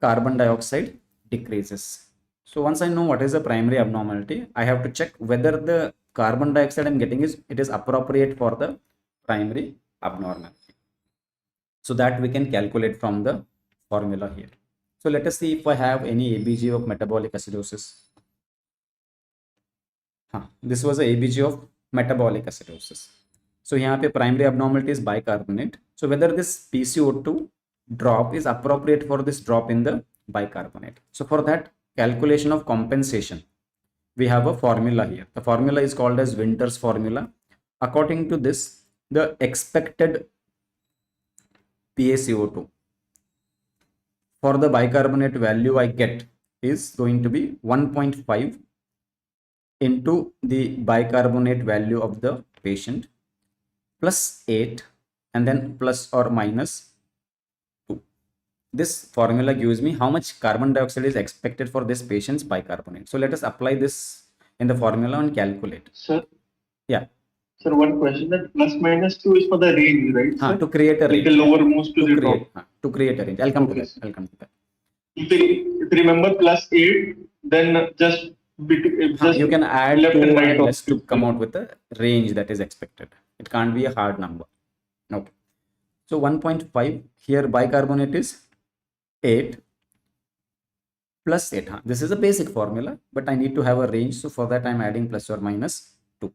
carbon dioxide decreases. So once I know what is the primary abnormality, I have to check whether the carbon dioxide I'm getting is appropriate for the primary abnormality. So that we can calculate from the formula here. So let us see if I have any ABG of metabolic acidosis. This was a ABG of metabolic acidosis. So here पे primary abnormality is bicarbonate. So whether this PCO2 drop is appropriate for this drop in the bicarbonate. So for that calculation of compensation, we have a formula here. The formula is called as Winter's formula. According to this, the expected PaCO2 for the bicarbonate value I get is going to be 1.5 into the bicarbonate value of the patient plus 8 and then plus or minus 2. This formula gives me how much carbon dioxide is expected for this patient's bicarbonate. So let us apply this in the formula and calculate. Sir? Yeah. Sir, one question, that plus minus 2 is for the range, right? Sir? To create a range. Like the lowermost to the top. To create a range. I'll come to that. I'll come to that. If you remember plus 8, then just you can add left 2 and right and less to come out with a range that is expected. It can't be a hard number. Okay. So 1.5 here bicarbonate is 8 plus 8. This is a basic formula, but I need to have a range. So for that I'm adding plus or minus 2.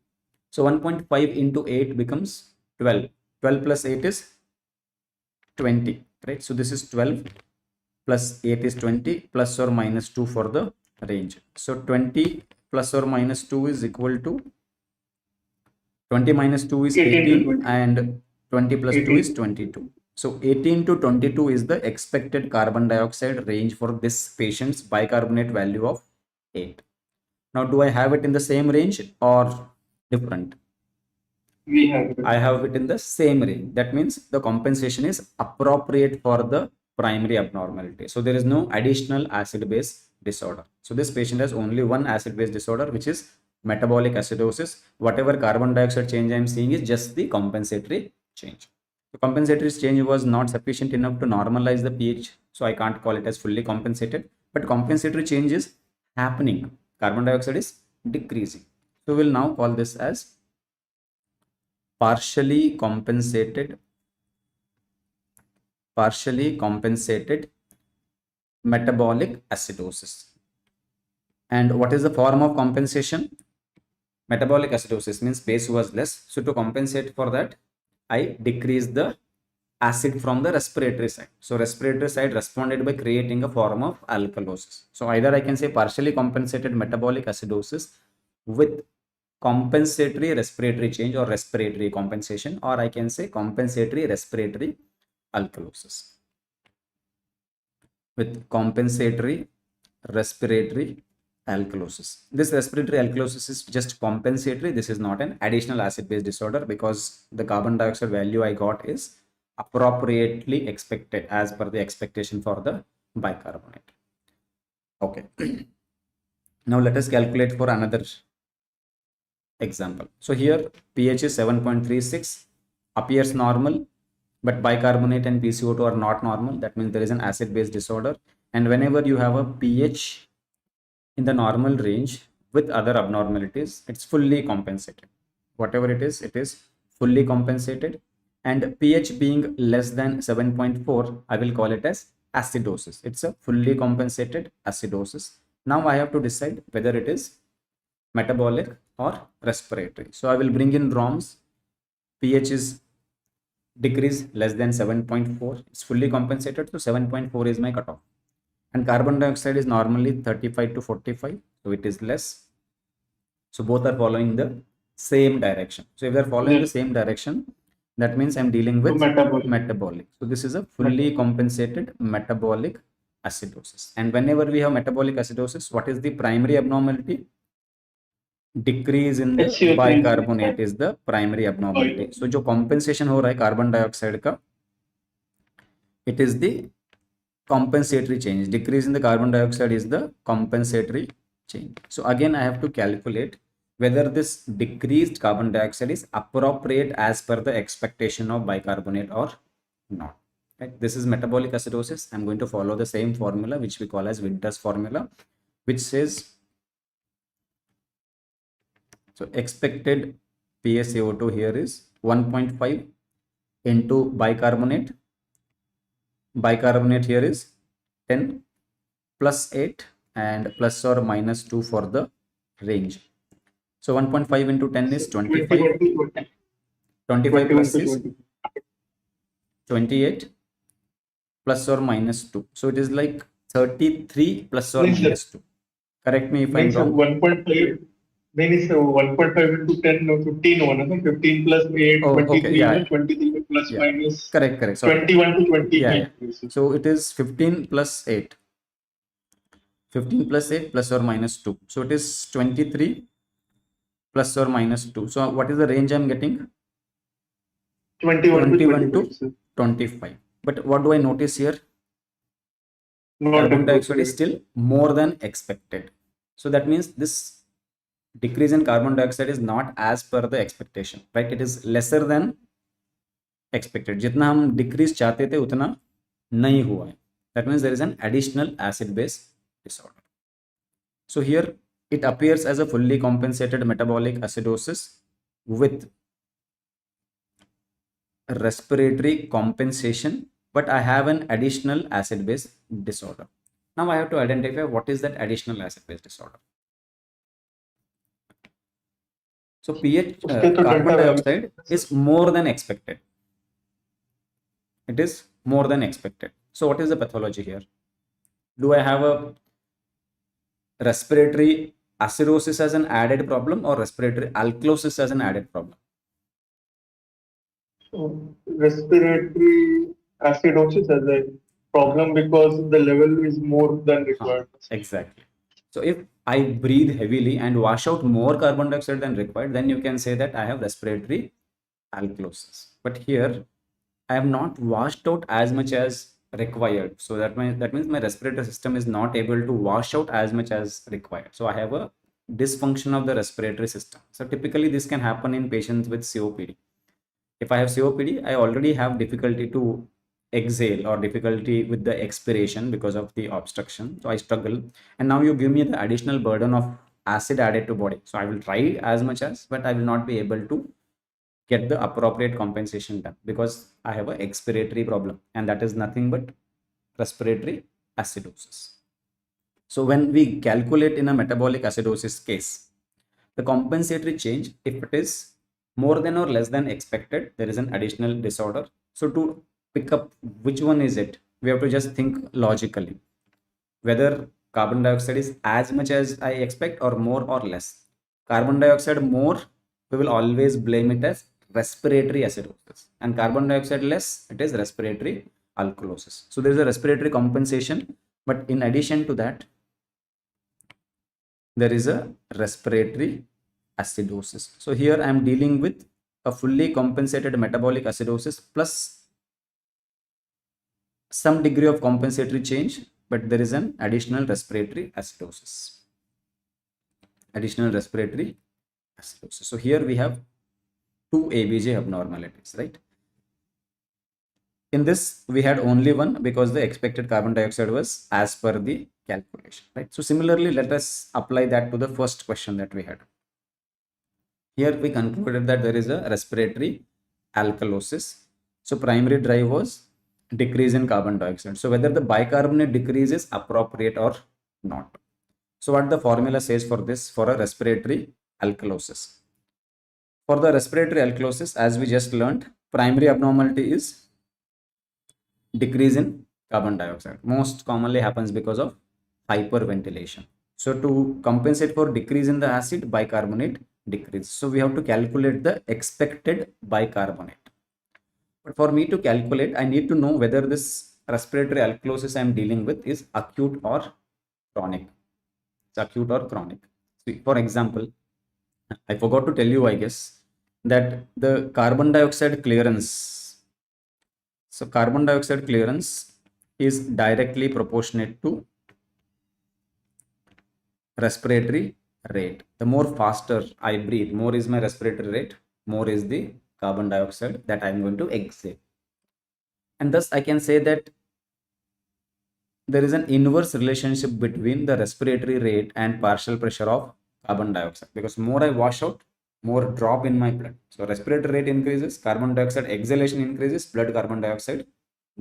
So 1.5 into 8 becomes 12. 12 plus 8 is 20, right? So this is 12 plus 8 is 20 plus or minus 2 for the range. So 20 plus or minus 2 is equal to 20 minus 2 is 18 and 20 plus 2 is 22. So 18 to 22 is the expected carbon dioxide range for this patient's bicarbonate value of 8. Now do I have it in the same range or different? We have it. I have it in the same range. That means the compensation is appropriate for the primary abnormality. So there is no additional acid-base disorder. So this patient has only one acid-base disorder, which is metabolic acidosis. Whatever carbon dioxide change I am seeing is just the compensatory change. The compensatory change was not sufficient enough to normalize the pH. So I can't call it as fully compensated, but compensatory change is happening. Carbon dioxide is decreasing. So we'll now call this as partially compensated metabolic acidosis. And what is the form of compensation? Metabolic acidosis means base was less. So to compensate for that, I decrease the acid from the respiratory side. So respiratory side responded by creating a form of alkalosis. So either I can say partially compensated metabolic acidosis with compensatory respiratory change or respiratory compensation, or I can say compensatory respiratory alkalosis. With compensatory respiratory alkalosis. This respiratory alkalosis is just compensatory. This is not an additional acid-base disorder because the carbon dioxide value I got is appropriately expected as per the expectation for the bicarbonate. Okay. Now let us calculate for another example. So here pH is 7.36, appears normal, but bicarbonate and PCO2 are not normal. That means there is an acid-base disorder. And whenever you have a pH in the normal range with other abnormalities, it's fully compensated. Whatever it is fully compensated. And pH being less than 7.4, I will call it as acidosis. It's a fully compensated acidosis. Now I have to decide whether it is metabolic or respiratory. So I will bring in ROMs. pH is decrease less than 7.4. It's fully compensated. So 7.4 is my cutoff. And carbon dioxide is normally 35 to 45. So it is less. So both are following the same direction. So if they are following the same direction, that means I'm dealing with metabolic. So this is a fully compensated metabolic acidosis. And whenever we have metabolic acidosis, what is the primary abnormality? Decrease in the bicarbonate is the primary abnormality. So जो compensation हो रहा है carbon dioxide का, it is the compensatory change. Decrease in the carbon dioxide is the compensatory change. So again I have to calculate whether this decreased carbon dioxide is appropriate as per the expectation of bicarbonate or not. Right? This is metabolic acidosis. I'm going to follow the same formula which we call as Winter's formula, which says, so expected PaCO2 here is 1.5 into bicarbonate. Bicarbonate here is 10 plus 8 and plus or minus 2 for the range. So 1.5 into 10 is 25. 25 plus is 28 plus or minus 2. So it is like 33 plus or minus 2. Correct me if I'm wrong. 1.5 means 1.5 into 10, no, 15 one, 15 plus 8, 23, yeah. 23 plus minus correct. Sorry. 21 to 28. Yeah. So it is 15 plus 8. 15 plus 8 plus or minus 2. So it is 23 plus or minus 2. So what is the range I'm getting? 21 to 25. But what do I notice here? Carbon dioxide is still more than expected. So that means this decrease in carbon dioxide is not as per the expectation, right? It is lesser than expected. जितना हम decrease चाहते थे उतना नहीं हुआ है. That means there is an additional acid base disorder. So here it appears as a fully compensated metabolic acidosis with respiratory compensation, but I have an additional acid base disorder. Now I have to identify what is that additional acid base disorder. So pH carbon dioxide is more than expected. It is more than expected. So what is the pathology here? Do I have a respiratory acidosis as an added problem or respiratory alkalosis as an added problem? So respiratory acidosis as a problem because the level is more than required. Exactly. So if I breathe heavily and wash out more carbon dioxide than required, then you can say that I have respiratory alkalosis. But here I have not washed out as much as required. So that means my respiratory system is not able to wash out as much as required. So I have a dysfunction of the respiratory system. So typically this can happen in patients with COPD. If I have COPD, I already have difficulty to exhale or difficulty with the expiration because of the obstruction. So I struggle. And now you give me the additional burden of acid added to body. So I will try as much as, but I will not be able to get the appropriate compensation done because I have an expiratory problem, and that is nothing but respiratory acidosis. So when we calculate in a metabolic acidosis case, the compensatory change, if it is more than or less than expected, there is an additional disorder. So to pick up which one is it, we have to just think logically whether carbon dioxide is as much as I expect or more or less. Carbon dioxide more, we will always blame it as respiratory acidosis, and carbon dioxide less, it is respiratory alkalosis. So there is a respiratory compensation, but in addition to that, there is a respiratory acidosis. So here I am dealing with a fully compensated metabolic acidosis plus some degree of compensatory change, but there is an additional respiratory acidosis. Additional respiratory acidosis. So here we have two ABG abnormalities, right? In this, we had only one because the expected carbon dioxide was as per the calculation, right? So similarly, let us apply that to the first question that we had. Here we concluded that there is a respiratory alkalosis. So primary drive was decrease in carbon dioxide. So whether the bicarbonate decrease is appropriate or not. So what the formula says for this, for a respiratory alkalosis? For the respiratory alkalosis, as we just learned, primary abnormality is decrease in carbon dioxide. Most commonly happens because of hyperventilation. So to compensate for decrease in the acid, bicarbonate decrease. So we have to calculate the expected bicarbonate. But for me to calculate, I need to know whether this respiratory alkalosis I am dealing with is acute or chronic. It's acute or chronic. See, for example, I forgot to tell you, I guess, that the carbon dioxide clearance. So carbon dioxide clearance is directly proportionate to respiratory rate. The more faster I breathe, more is my respiratory rate, more is the carbon dioxide that I am going to exhale. And thus I can say that there is an inverse relationship between the respiratory rate and partial pressure of carbon dioxide, because more I wash out, more drop in my blood. So respiratory rate increases, carbon dioxide exhalation increases, blood carbon dioxide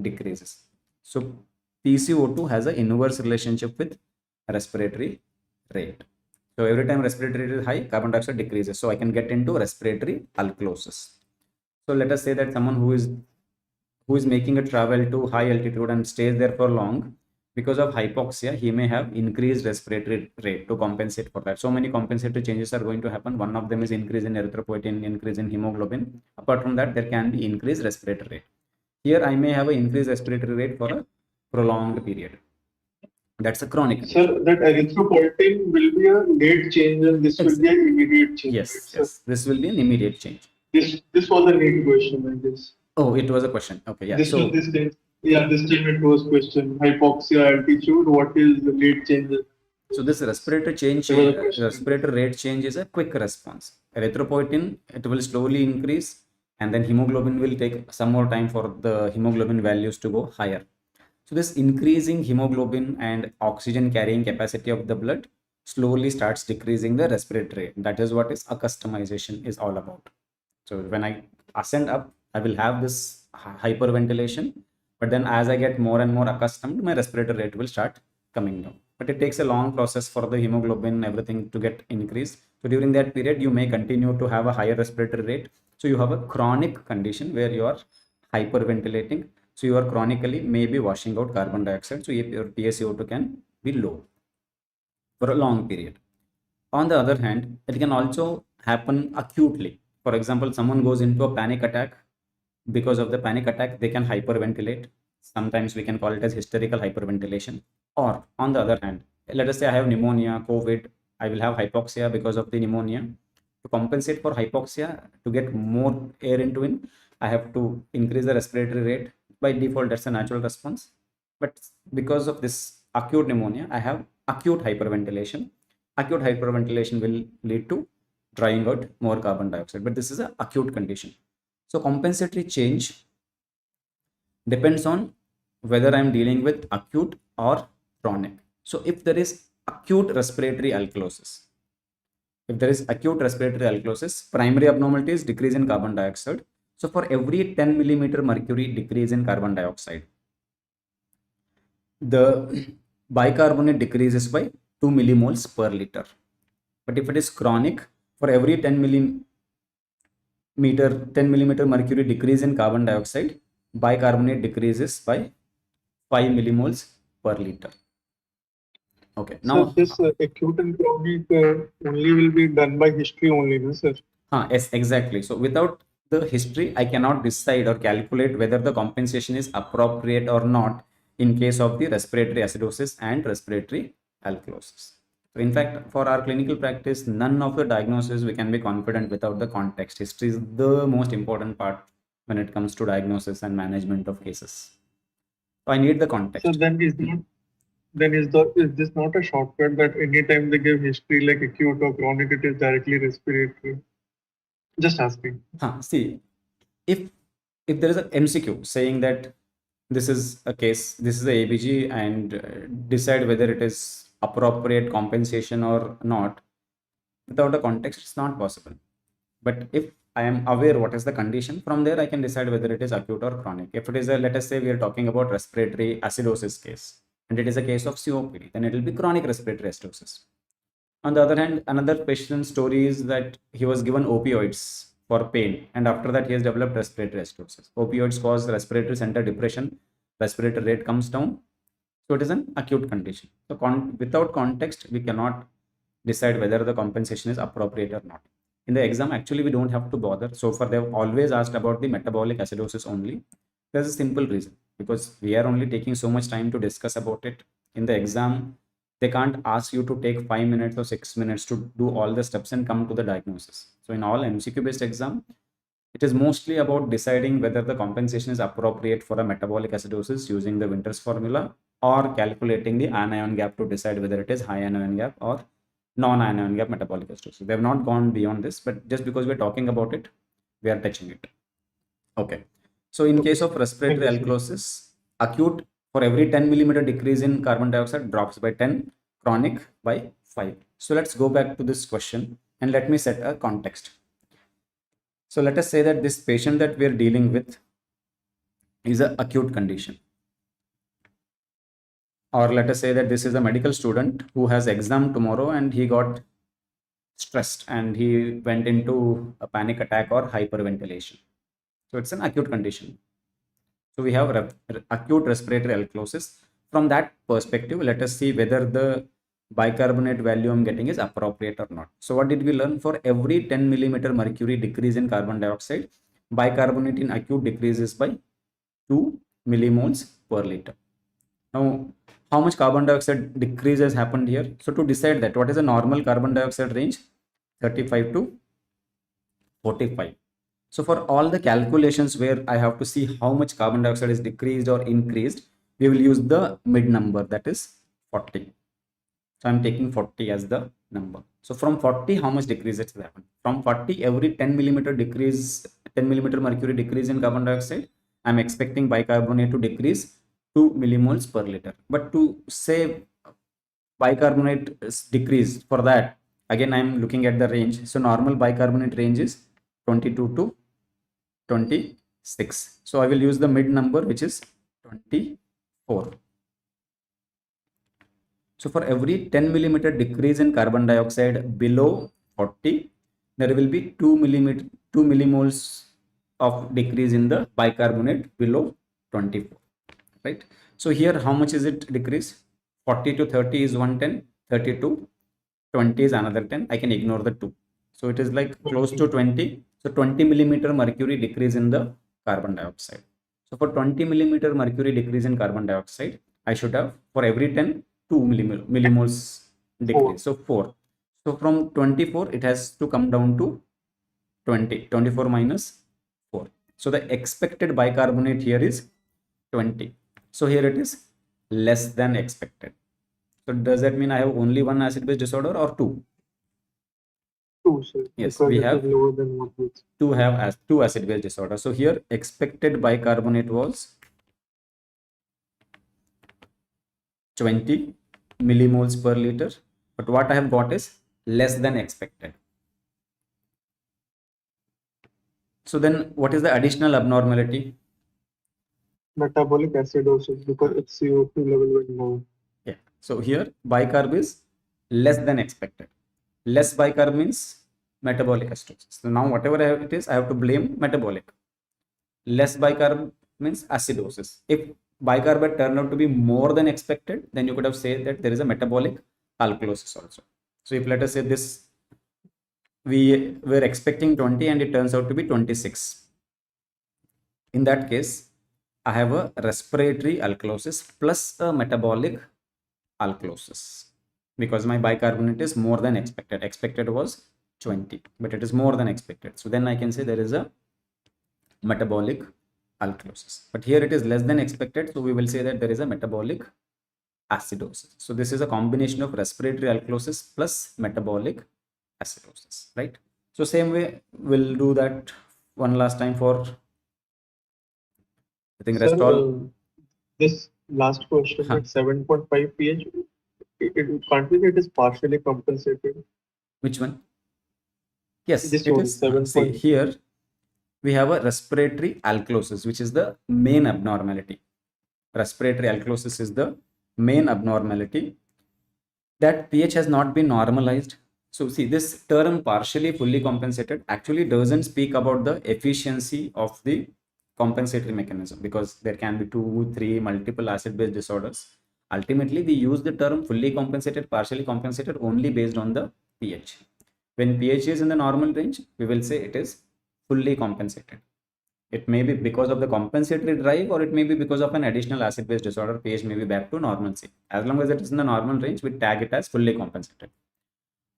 decreases. So PCO2 has an inverse relationship with respiratory rate. So every time respiratory rate is high, carbon dioxide decreases. So I can get into respiratory alkalosis. So let us say that someone who is making a travel to high altitude and stays there for long, because of hypoxia, he may have increased respiratory rate to compensate for that. So many compensatory changes are going to happen. One of them is increase in erythropoietin, increase in hemoglobin. Apart from that, there can be increased respiratory rate. Here I may have an increased respiratory rate for a prolonged period. That's a chronic condition. Sir, that erythropoietin will be a late change and this will be an immediate change. Yes, right, yes. This will be an immediate change. This was a NEET question, I guess. Oh, it was a question. Okay, yeah. This time it was question. Hypoxia, altitude, what is the late change? So this respiratory change, respiratory rate change is a quick response. Erythropoietin, it will slowly increase, and then hemoglobin will take some more time for the hemoglobin values to go higher. So this increasing hemoglobin and oxygen carrying capacity of the blood slowly starts decreasing the respiratory rate. That is what is accustomization is all about. So when I ascend up, I will have this hyperventilation, but then as I get more and more accustomed, my respiratory rate will start coming down. But it takes a long process for the hemoglobin, everything to get increased. So during that period, you may continue to have a higher respiratory rate. So you have a chronic condition where you are hyperventilating. So you are chronically maybe washing out carbon dioxide. So your PaCO2 can be low for a long period. On the other hand, it can also happen acutely. For example, someone goes into a panic attack. Because of the panic attack, they can hyperventilate. Sometimes we can call it as hysterical hyperventilation. Or on the other hand, let us say I have pneumonia, COVID, I will have hypoxia because of the pneumonia. To compensate for hypoxia, to get more air into it, I have to increase the respiratory rate. By default, that's a natural response. But because of this acute pneumonia, I have acute hyperventilation. Acute hyperventilation will lead to drying out more carbon dioxide, but this is an acute condition. So compensatory change depends on whether I'm dealing with acute or chronic. So if there is acute respiratory alkalosis, primary abnormality is decrease in carbon dioxide. So for every 10 millimeter mercury decrease in carbon dioxide, the bicarbonate decreases by 2 millimoles per liter. But if it is chronic, for every 10 millimeter mercury decrease in carbon dioxide, bicarbonate decreases by 5 millimoles per liter. Okay. Now, so this acute and chronic only will be done by history only, no, sir? Yes, exactly. So without the history, I cannot decide or calculate whether the compensation is appropriate or not in case of the respiratory acidosis and respiratory alkalosis. So in fact, for our clinical practice, none of the diagnosis we can be confident without the context. History is the most important part when it comes to diagnosis and management of cases. So I need the context. So then is this not a shortcut that anytime they give history like acute or chronic, it is directly respiratory? Just asking. See, if there is an MCQ saying that this is a case, this is the ABG, and decide whether it is appropriate compensation or not, without a context, it's not possible. But if I am aware what is the condition, from there I can decide whether it is acute or chronic. If it is a, let us say we are talking about respiratory acidosis case, and it is a case of COPD, then it will be chronic respiratory acidosis. On the other hand, another patient's story is that he was given opioids for pain, and after that he has developed respiratory acidosis. Opioids cause respiratory center depression, respiratory rate comes down, so it is an acute condition. So without context, we cannot decide whether the compensation is appropriate or not. In the exam, actually, we don't have to bother. So far, they've always asked about the metabolic acidosis only. There's a simple reason, because we are only taking so much time to discuss about it. In the exam, they can't ask you to take 5 minutes or 6 minutes to do all the steps and come to the diagnosis. So in all MCQ based exam, it is mostly about deciding whether the compensation is appropriate for a metabolic acidosis using the Winter's formula, or calculating the anion gap to decide whether it is high anion gap or non-anion gap metabolic acidosis. They have not gone beyond this, but just because we're talking about it, we are touching it. Okay. So in case of respiratory alkalosis, acute, for every 10 millimeter decrease in carbon dioxide, drops by 10, chronic by 5. So let's go back to this question and let me set a context. So let us say that this patient that we are dealing with is an acute condition. Or let us say that this is a medical student who has exam tomorrow and he got stressed and he went into a panic attack or hyperventilation. So it's an acute condition. So we have acute respiratory alkalosis. From that perspective, let us see whether the bicarbonate value I'm getting is appropriate or not. So what did we learn? For every 10 millimeter mercury decrease in carbon dioxide, bicarbonate in acute decreases by 2 millimoles per liter. Now, how much carbon dioxide decrease has happened here? So to decide that, what is the normal carbon dioxide range? 35 to 45. So for all the calculations where I have to see how much carbon dioxide is decreased or increased, we will use the mid number, that is 40. So I'm taking 40 as the number. So from 40, how much decrease has happened? From 40, every 10 millimeter decrease, 10 millimeter mercury decrease in carbon dioxide, I'm expecting bicarbonate to decrease 2 millimoles per liter. But to say bicarbonate is decreased, for that, again, I'm looking at the range. So normal bicarbonate range is 22 to 26. So I will use the mid number, which is 24. So for every 10 millimeter decrease in carbon dioxide below 40, there will be 2 millimoles of decrease in the bicarbonate below 24, right? So here, how much is it decrease? 40 to 30 is 110, 30 to 20 is another 10. I can ignore the 2. So it is like close to 20. So 20 millimeter mercury decrease in the carbon dioxide. So for 20 millimeter mercury decrease in carbon dioxide, I should have, for every 10, 2 millimoles decrease. So 4. So from 24, it has to come down to 20. 24 minus 4. So the expected bicarbonate here is 20. So here it is less than expected. So does that mean I have only one acid-base disorder or two? Two, sir. Yes, Because we it have is lower than 1. two acid-base disorder. So here expected bicarbonate was 20 millimoles per liter, but what I have got is less than expected. So then what is the additional abnormality? Metabolic acidosis, because its CO2 level went down. Yeah. So here bicarb is less than expected. Less bicarb means metabolic acidosis. So now whatever it is, I have to blame metabolic. Less bicarb means acidosis. If bicarb had turned out to be more than expected, then you could have said that there is a metabolic alkalosis also. So if let us say this, we were expecting 20 and it turns out to be 26. In that case, I have a respiratory alkalosis plus a metabolic alkalosis because my bicarbonate is more than expected. Expected was 20, but it is more than expected. So then I can say there is a metabolic alkalosis. But here it is less than expected. So we will say that there is a metabolic acidosis. So this is a combination of respiratory alkalosis plus metabolic acidosis, right? So same way, we'll do that one last time for, I think, rest all. This last question at 7.5 pH, it can't be that it is partially compensated. Which one? Yes, this it one, is. 7. See, here we have a respiratory alkalosis, which is the main abnormality. Respiratory alkalosis is the main abnormality. That pH has not been normalized. So see, this term partially fully compensated actually doesn't speak about the efficiency of the compensatory mechanism, because there can be 2, 3, multiple acid-base disorders. Ultimately, we use the term fully compensated, partially compensated only based on the pH. When pH is in the normal range, we will say it is fully compensated. It may be because of the compensatory drive, or it may be because of an additional acid-base disorder. pH may be back to normalcy. As long as it is in the normal range, we tag it as fully compensated.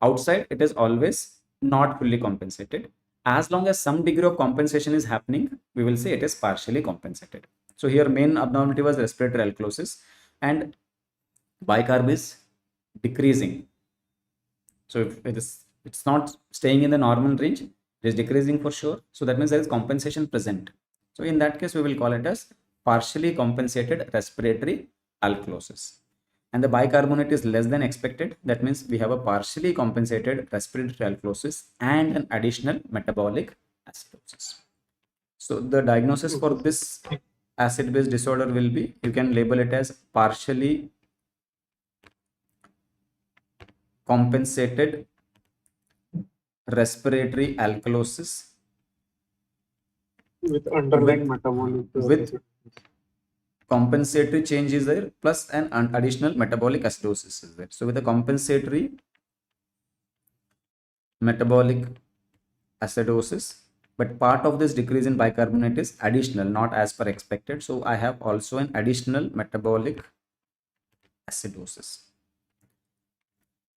Outside, it is always not fully compensated. As long as some degree of compensation is happening, we will say it is partially compensated. So here main abnormality was respiratory alkalosis, and bicarb is decreasing. So if it's not staying in the normal range, it is decreasing for sure. So that means there is compensation present. So in that case, we will call it as partially compensated respiratory alkalosis. And the bicarbonate is less than expected. That means we have a partially compensated respiratory alkalosis and an additional metabolic acidosis. So the diagnosis for this acid-base disorder will be, you can label it as partially compensated respiratory alkalosis with underlying metabolic with compensatory change is there plus an additional metabolic acidosis is there. So with a compensatory metabolic acidosis, but part of this decrease in bicarbonate is additional, not as per expected. So I have also an additional metabolic acidosis.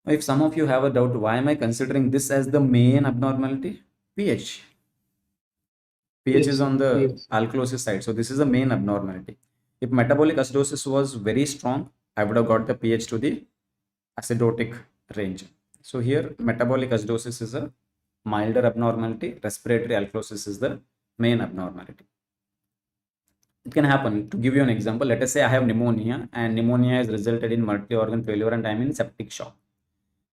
If some of you have a doubt, why am I considering this as the main abnormality? pH. pH is on the alkalosis side. So this is the main abnormality. If metabolic acidosis was very strong, I would have got the pH to the acidotic range. So here metabolic acidosis is a milder abnormality. Respiratory alkalosis is the main abnormality. It can happen. To give you an example, let us say I have pneumonia and pneumonia has resulted in multi-organ failure and I'm in septic shock.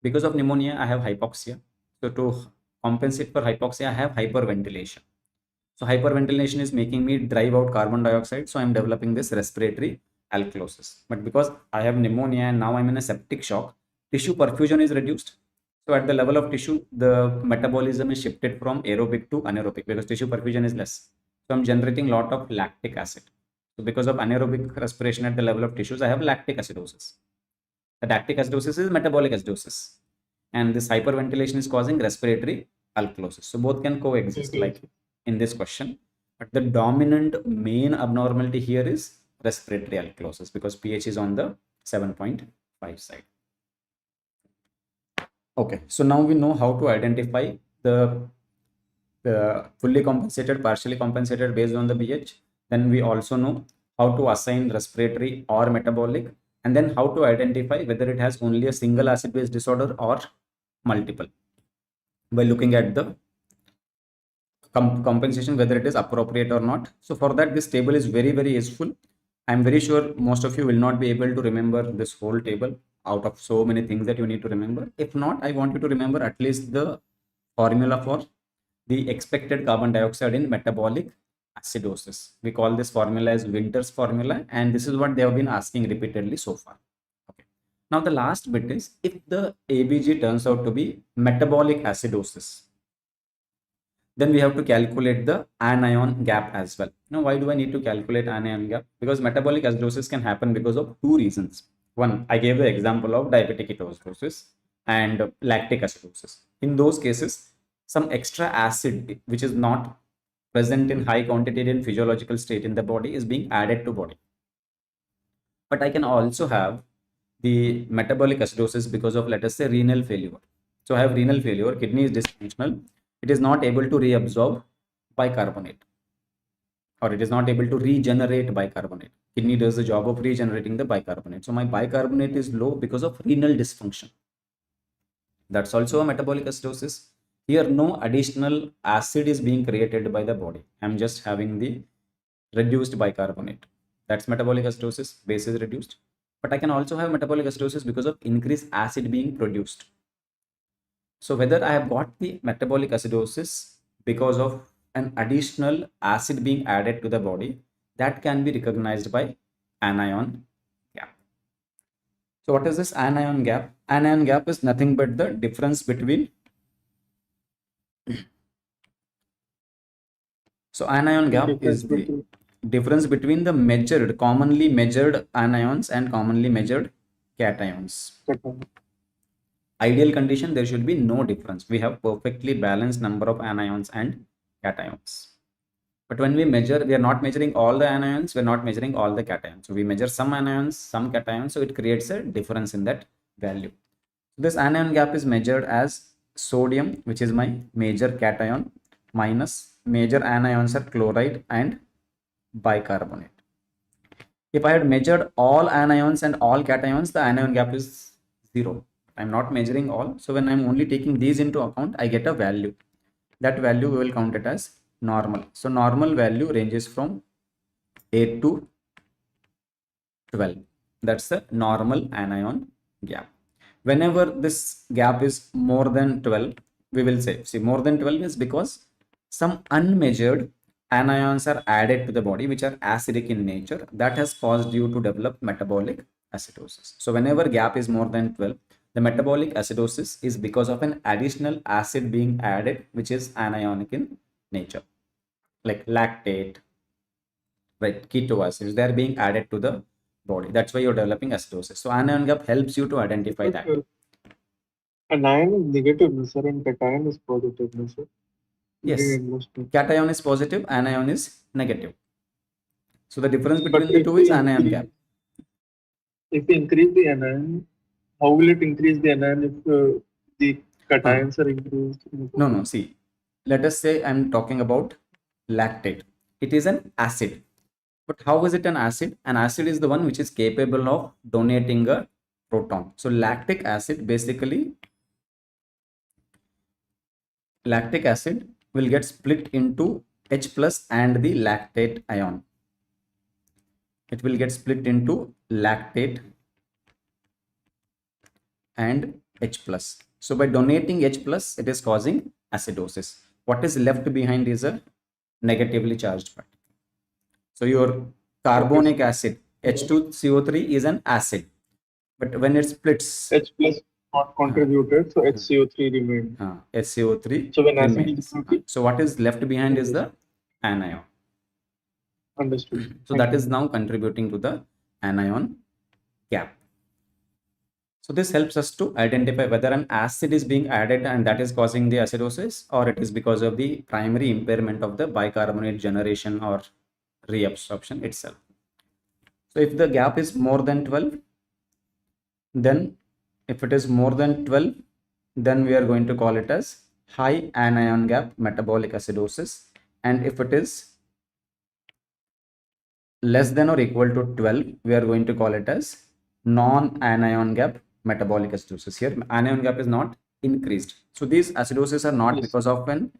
Because of pneumonia, I have hypoxia. So to compensate for hypoxia, I have hyperventilation. So hyperventilation is making me drive out carbon dioxide. So I'm developing this respiratory alkalosis. But because I have pneumonia and now I'm in a septic shock, tissue perfusion is reduced. So at the level of tissue, the metabolism is shifted from aerobic to anaerobic because tissue perfusion is less. So I'm generating a lot of lactic acid. So because of anaerobic respiration at the level of tissues, I have lactic acidosis. The lactic acidosis is metabolic acidosis. And this hyperventilation is causing respiratory alkalosis. So both can coexist like in this question. But the dominant main abnormality here is respiratory alkalosis because pH is on the 7.5 side. Okay, so now we know how to identify the fully compensated, partially compensated based on the pH. Then we also know how to assign respiratory or metabolic, and then how to identify whether it has only a single acid base disorder or multiple by looking at the compensation, whether it is appropriate or not. So for that, this table is very, very useful. I'm very sure most of you will not be able to remember this whole table out of so many things that you need to remember. If not, I want you to remember at least the formula for the expected carbon dioxide in metabolic acidosis. We call this formula as Winter's formula, and this is what they have been asking repeatedly so far. Okay. Now the last bit is, if the ABG turns out to be metabolic acidosis, then we have to calculate the anion gap as well. Now, why do I need to calculate anion gap? Because metabolic acidosis can happen because of two reasons. One, I gave the example of diabetic ketoacidosis and lactic acidosis. In those cases, some extra acid which is not present in high quantity in physiological state in the body is being added to body. But I can also have the metabolic acidosis because of, let us say, renal failure. So I have renal failure, kidney is dysfunctional, it is not able to reabsorb bicarbonate, or it is not able to regenerate bicarbonate. Kidney does the job of regenerating the bicarbonate. So my bicarbonate is low because of renal dysfunction. That's also a metabolic acidosis. Here, no additional acid is being created by the body. I'm just having the reduced bicarbonate. That's metabolic acidosis, base is reduced. But I can also have metabolic acidosis because of increased acid being produced. So whether I have got the metabolic acidosis because of an additional acid being added to the body, that can be recognized by anion gap. So what is this anion gap? Anion gap is nothing but the difference between so anion gap is the difference between the commonly measured anions and commonly measured cations. Ideal condition, there should be no difference. We have perfectly balanced number of anions and cations. But when we measure, we are not measuring all the anions, we are not measuring all the cations. So we measure some anions, some cations, so it creates a difference in that value. This anion gap is measured as sodium, which is my major cation, minus major anions are chloride and bicarbonate. If I had measured all anions and all cations, the anion gap is 0. I'm not measuring all. So when I'm only taking these into account, I get a value. That value we will count it as normal. So normal value ranges from 8 to 12. That's the normal anion gap. Whenever this gap is more than 12, we will say, see, more than 12 is because some unmeasured anions are added to the body which are acidic in nature. That has caused you to develop metabolic acidosis. So whenever gap is more than 12, The metabolic acidosis is because of an additional acid being added, which is anionic in nature, like lactate, right? Keto acids, they are being added to the body. That's why you're developing acidosis. So anion gap helps you to identify that. Anion is negative, sir, and cation is positive, sir. Yes, cation is positive, anion is negative. So the difference between the two is anion gap. If we increase the anion, how will it increase the anion if the cations are increased? No, see, let us say I'm talking about lactate. It is an acid. But how is it an acid? An acid is the one which is capable of donating a proton. So lactic acid will get split into H plus and the lactate ion. It will get split into lactate and H plus. So by donating H plus, it is causing acidosis. What is left behind is a negatively charged particle. So your carbonic acid, H2CO3 is an acid. But when it splits, H plus not contributed, so HCO3 remains. HCO3 so when remains. So what is left behind is the anion. Understood. So that is now contributing to the anion gap. So this helps us to identify whether an acid is being added and that is causing the acidosis, or it is because of the primary impairment of the bicarbonate generation or reabsorption itself. So if the gap is more than 12, then if it is more than 12, then we are going to call it as high anion gap metabolic acidosis. And if it is less than or equal to 12, we are going to call it as non-anion gap metabolic acidosis. Here anion gap is not increased. So these acidosis are not because of an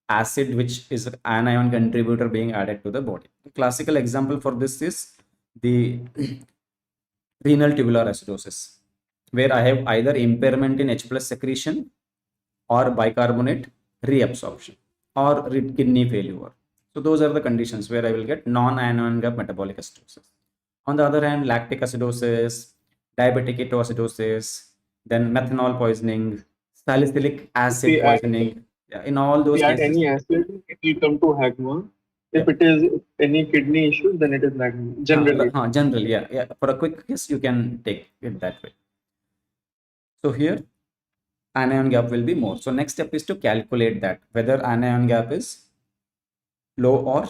acid which is an anion contributor being added to the body. The classical example for this is the renal tubular acidosis, where I have either impairment in H plus secretion or bicarbonate reabsorption or kidney failure. So those are the conditions where I will get non-anion gap metabolic acidosis. On the other hand, lactic acidosis, diabetic ketoacidosis, then methanol poisoning, salicylic acid poisoning. In all those cases, any acid, it will come to HAGMA. If it is any kidney issue, then it is MAGMA. Generally, yeah. For a quick case, you can take it that way. So here, anion gap will be more. So next step is to calculate that whether anion gap is low or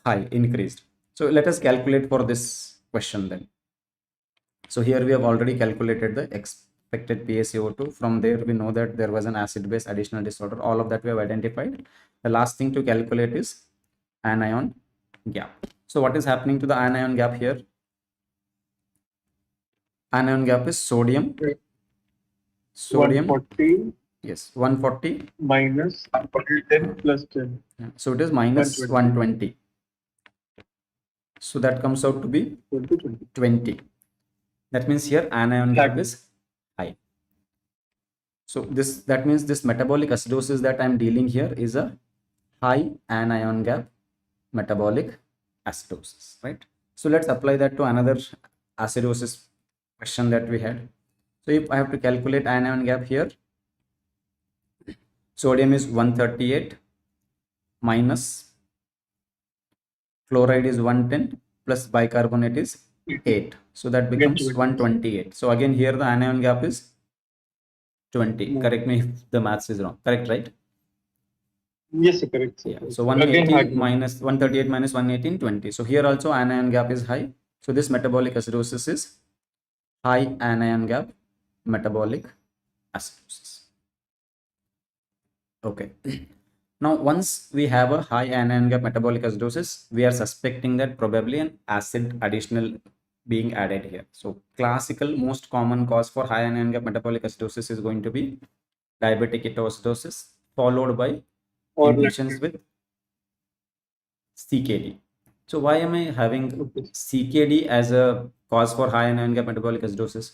high, increased. So let us calculate for this question then. So here we have already calculated the expected PaCO2. From there, we know that there was an acid-base additional disorder. All of that we have identified. The last thing to calculate is anion gap. So what is happening to the anion gap here? Anion gap is sodium. Sodium. 140. Yes, 140. Minus 10 plus 10. So it is minus 120. So that comes out to be 20. That means here anion gap is high. So that means this metabolic acidosis that I'm dealing here is a high anion gap metabolic acidosis, right? So let's apply that to another acidosis question that we had. So if I have to calculate anion gap here, sodium is 138 minus chloride is 110 plus bicarbonate is 8. So that becomes 128. So again here the anion gap is 20. Correct me if the maths is wrong. Correct, right? Yes, correct. Yeah. So 118 minus 138 minus 118, 20. So here also anion gap is high. So this metabolic acidosis is high anion gap metabolic acidosis. Okay. Now, once we have a high anion gap metabolic acidosis, we are suspecting that probably an acid additional being added here. So classical most common cause for high anion gap metabolic acidosis is going to be diabetic ketoacidosis, followed by patients with CKD. So why am I having CKD as a cause for high anion gap metabolic acidosis?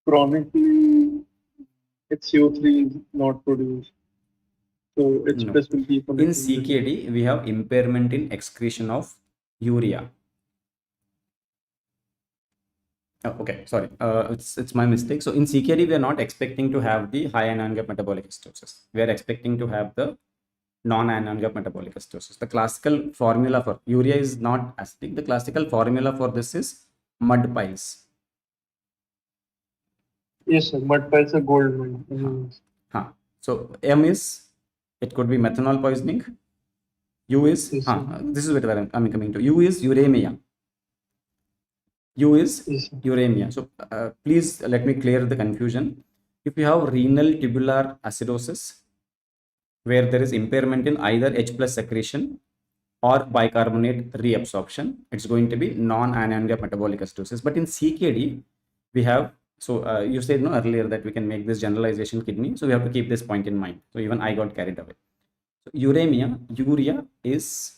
Chronically, HCO3 is not produced. So H plus will be in CKD, we have impairment in excretion of urea. Oh, okay, sorry, it's my mistake. So in CKD, we are not expecting to have the high anion gap metabolic acidosis. We are expecting to have the non-anion gap metabolic acidosis. The classical formula for urea is not acidic. The classical formula for this is mud piles. Yes, sir. Mud piles are gold mine. So M is, it could be methanol poisoning. U is, Yes, this is where I'm coming to. U is uremia. U is yes, uremia. So please let me clear the confusion. If you have renal tubular acidosis, where there is impairment in either H plus secretion or bicarbonate reabsorption, it's going to be non-anion gap metabolic acidosis. But in CKD, we have, so you said no earlier that we can make this generalization kidney. So we have to keep this point in mind. So even I got carried away. So urea is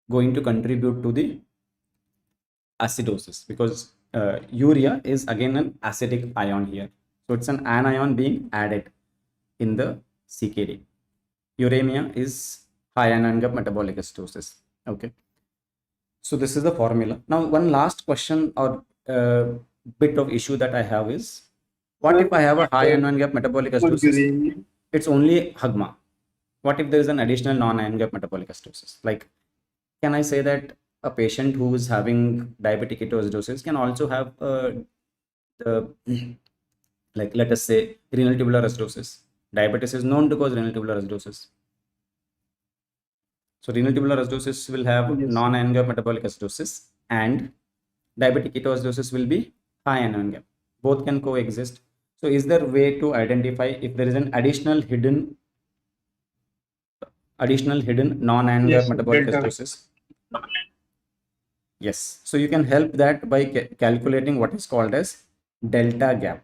going to contribute to the acidosis because urea is again an acidic ion here. So it's an anion being added in the CKD. Uremia is high anion gap metabolic acidosis. Okay. So this is the formula. Now, one last question or bit of issue that I have is, what if I have a high anion gap metabolic acidosis? It's only HGMA. What if there is an additional non-ion gap metabolic acidosis? Like, can I say that a patient who is having diabetic ketoacidosis can also have like, let us say, renal tubular acidosis? Diabetes is known to cause renal tubular acidosis. So renal tubular acidosis will have non-ion gap metabolic acidosis, and diabetic ketoacidosis will be high anion gap. Both can coexist. So is there a way to identify if there is an additional hidden non-ion gap metabolic acidosis? Yes. So you can help that by calculating what is called as delta gap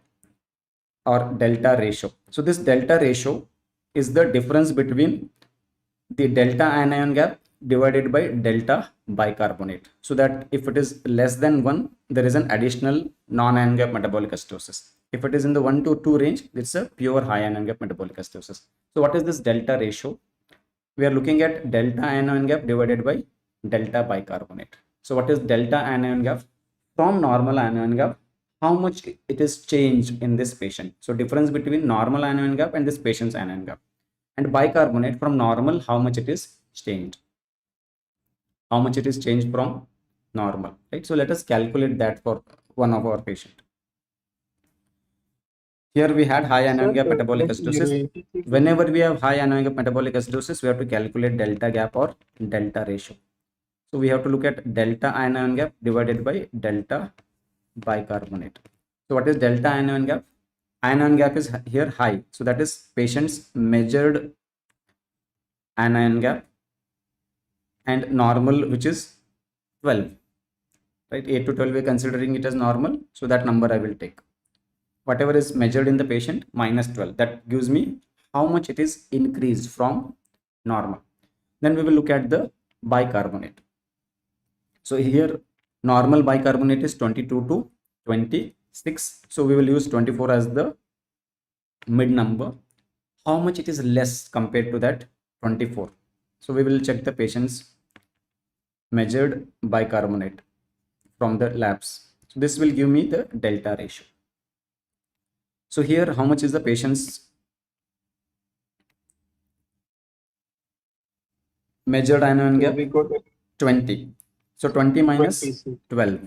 or delta ratio. So this delta ratio is the difference between the delta anion gap divided by delta bicarbonate. So that if it is less than 1, there is an additional non-ion gap metabolic acidosis. If it is in the 1 to 2 range, it's a pure high anion gap metabolic acidosis. So what is this delta ratio? We are looking at delta anion gap divided by delta bicarbonate. So what is delta anion gap? From normal anion gap, how much it is changed in this patient. So difference between normal anion gap and this patient's anion gap. And bicarbonate from normal, how much it is changed. How much it is changed from normal, right? So let us calculate that for one of our patient. Here we had high anion gap metabolic acidosis. Whenever we have high anion gap metabolic acidosis, we have to calculate delta gap or delta ratio. So we have to look at delta anion gap divided by delta bicarbonate. So what is delta anion gap? Anion gap is here high. So that is patient's measured anion gap, and normal, which is 12, right? 8 to 12, we're considering it as normal. So that number I will take. Whatever is measured in the patient minus 12, that gives me how much it is increased from normal. Then we will look at the bicarbonate. So here normal bicarbonate is 22 to 26. So we will use 24 as the mid number. How much it is less compared to that 24? So we will check the patient's measured bicarbonate from the labs. So this will give me the delta ratio. So here, how much is the patient's measured anion gap? 20. So 20 minus 12.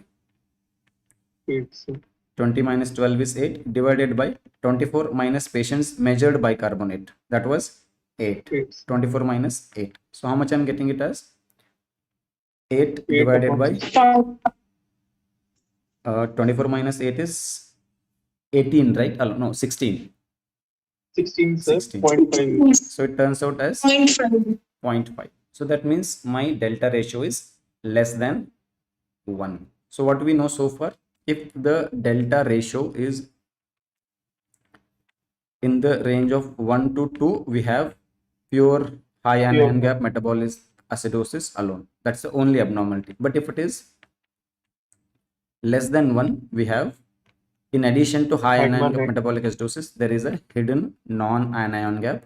20 minus 12 is 8, divided by 24 minus patient's measured bicarbonate. That was 8. 24 minus 8. So how much I'm getting it as? 8 divided by 24 minus 8 is 18, right? No, 16. 16, sir. 0.5. So it turns out as 0.5. So that means my delta ratio is less than 1. So what do we know so far? If the delta ratio is in the range of 1 to 2, we have pure high anion gap metabolic acidosis alone. That's the only abnormality. But if it is less than 1, we have, in addition to high anion gap metabolic acidosis, there is a hidden non-anion gap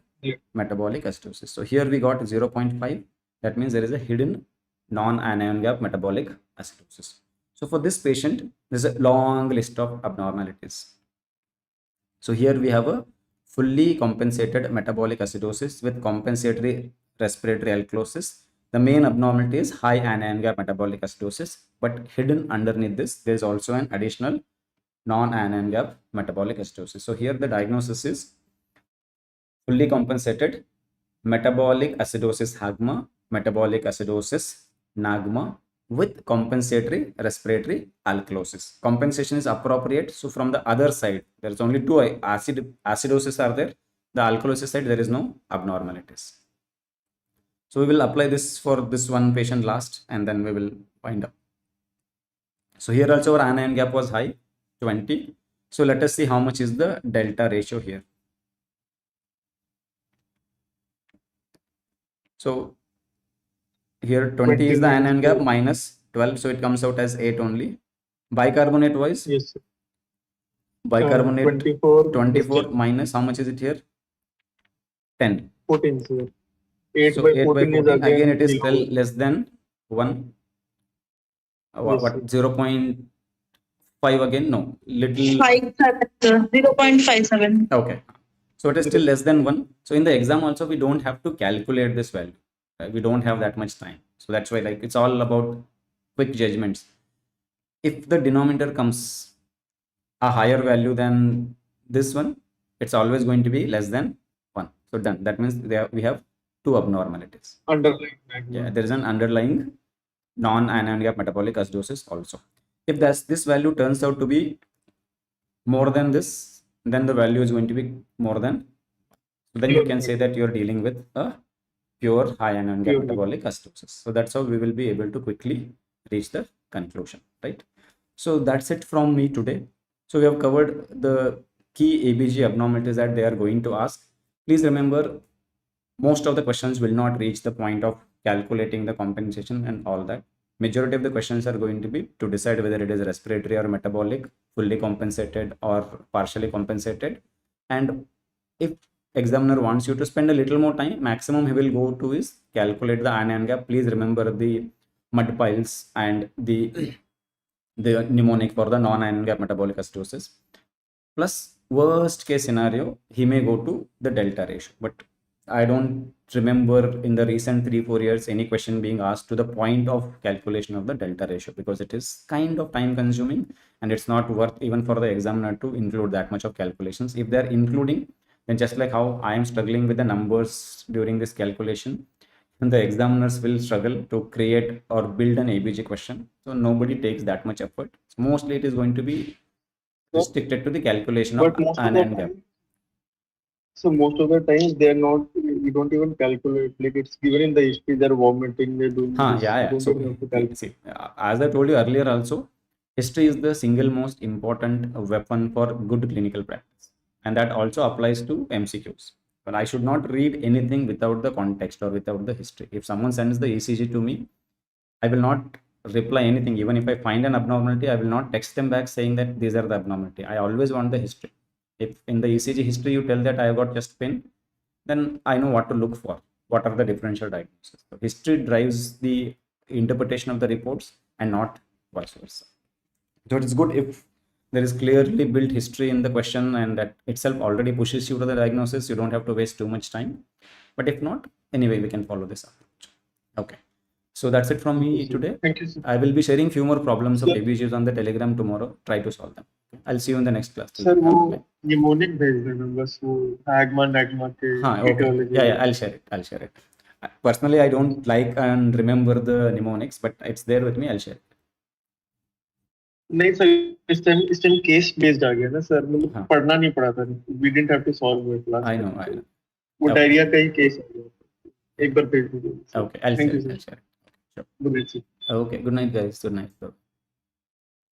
metabolic acidosis. So here we got 0.5. That means there is a hidden non-anion gap metabolic acidosis. So for this patient, there's a long list of abnormalities. So here we have a fully compensated metabolic acidosis with compensatory respiratory alkalosis. The main abnormality is high anion gap metabolic acidosis, but hidden underneath this, there is also an additional non-anion gap metabolic acidosis. So here the diagnosis is fully compensated metabolic acidosis hagma, metabolic acidosis nagma with compensatory respiratory alkalosis. Compensation is appropriate. So from the other side, there is only two acidosis are there. The alkalosis side, there is no abnormalities. So we will apply this for this one patient last, and then we will wind up. So here also our anion gap was high, 20. So let us see how much is the delta ratio here. So here 20 is the anion gap minus 12, so it comes out as 8 only. Bicarbonate wise, yes, sir. Bicarbonate 24 minus how much is it here? 10. 14, sir. 8 so by 8 by 14 is 14 again it is below. still less than 1. What 0.5 again? No, little 0.57. Okay, so it is still less than 1. So in the exam also we don't have to calculate this value, right? We don't have that much time, so that's why like it's all about quick judgments. If the denominator comes a higher value than this one, it's always going to be less than 1. So done. That means we have two abnormalities. Underlying. Yeah, there is an underlying non-anion gap metabolic acidosis also. If this value turns out to be more than this, then the value is going to be more than. So then you can say that you're dealing with a pure high anion gap metabolic acidosis. So that's how we will be able to quickly reach the conclusion, right? So that's it from me today. So we have covered the key ABG abnormalities that they are going to ask. Please remember, most of the questions will not reach the point of calculating the compensation and all that. Majority of the questions are going to be to decide whether it is respiratory or metabolic, fully compensated or partially compensated. And if examiner wants you to spend a little more time, maximum he will go to is calculate the anion gap. Please remember the mud piles and the mnemonic for the non-anion gap metabolic acidosis. Plus, worst case scenario, he may go to the delta ratio. But I don't remember in the recent 3-4 years any question being asked to the point of calculation of the delta ratio, because it is kind of time consuming and it's not worth even for the examiner to include that much of calculations. If they're including, then just like how I am struggling with the numbers during this calculation, and the examiners will struggle to create or build an ABG question. So nobody takes that much effort. So mostly it is going to be restricted to the calculation of anion gap. So most of the times they're not, you don't even calculate, like it's given in the history, they're vomiting, they're doing this. Yeah. So see, as I told you earlier also, history is the single most important weapon for good clinical practice. And that also applies to MCQs. But I should not read anything without the context or without the history. If someone sends the ECG to me, I will not reply anything. Even if I find an abnormality, I will not text them back saying that these are the abnormality. I always want the history. If in the ECG history you tell that I have got chest pain, then I know what to look for. What are the differential diagnoses? So history drives the interpretation of the reports and not vice versa. So it's good if there is clearly built history in the question and that itself already pushes you to the diagnosis. You don't have to waste too much time. But if not, anyway, we can follow this approach. Okay. So that's it from me today. Thank you, sir. I will be sharing few more problems of ABGs on the Telegram tomorrow. Try to solve them. I'll see you in the next class. Sir, वो mnemonic भेज देना बस वो AGMA NAGMA के. Okay. Yeah, I'll share it. Personally, I don't like and remember the mnemonics, but it's there with me. I'll share it. नहीं sir, इस time case based आ गया ना सर, मतलब पढ़ना नहीं पड़ा था. We didn't have to solve it last. I know. वो डायरिया का ही केस आ गया. एक बार भेज दीजिए. Okay, I'll share it. Good night, sir. Okay, good night guys. Good night.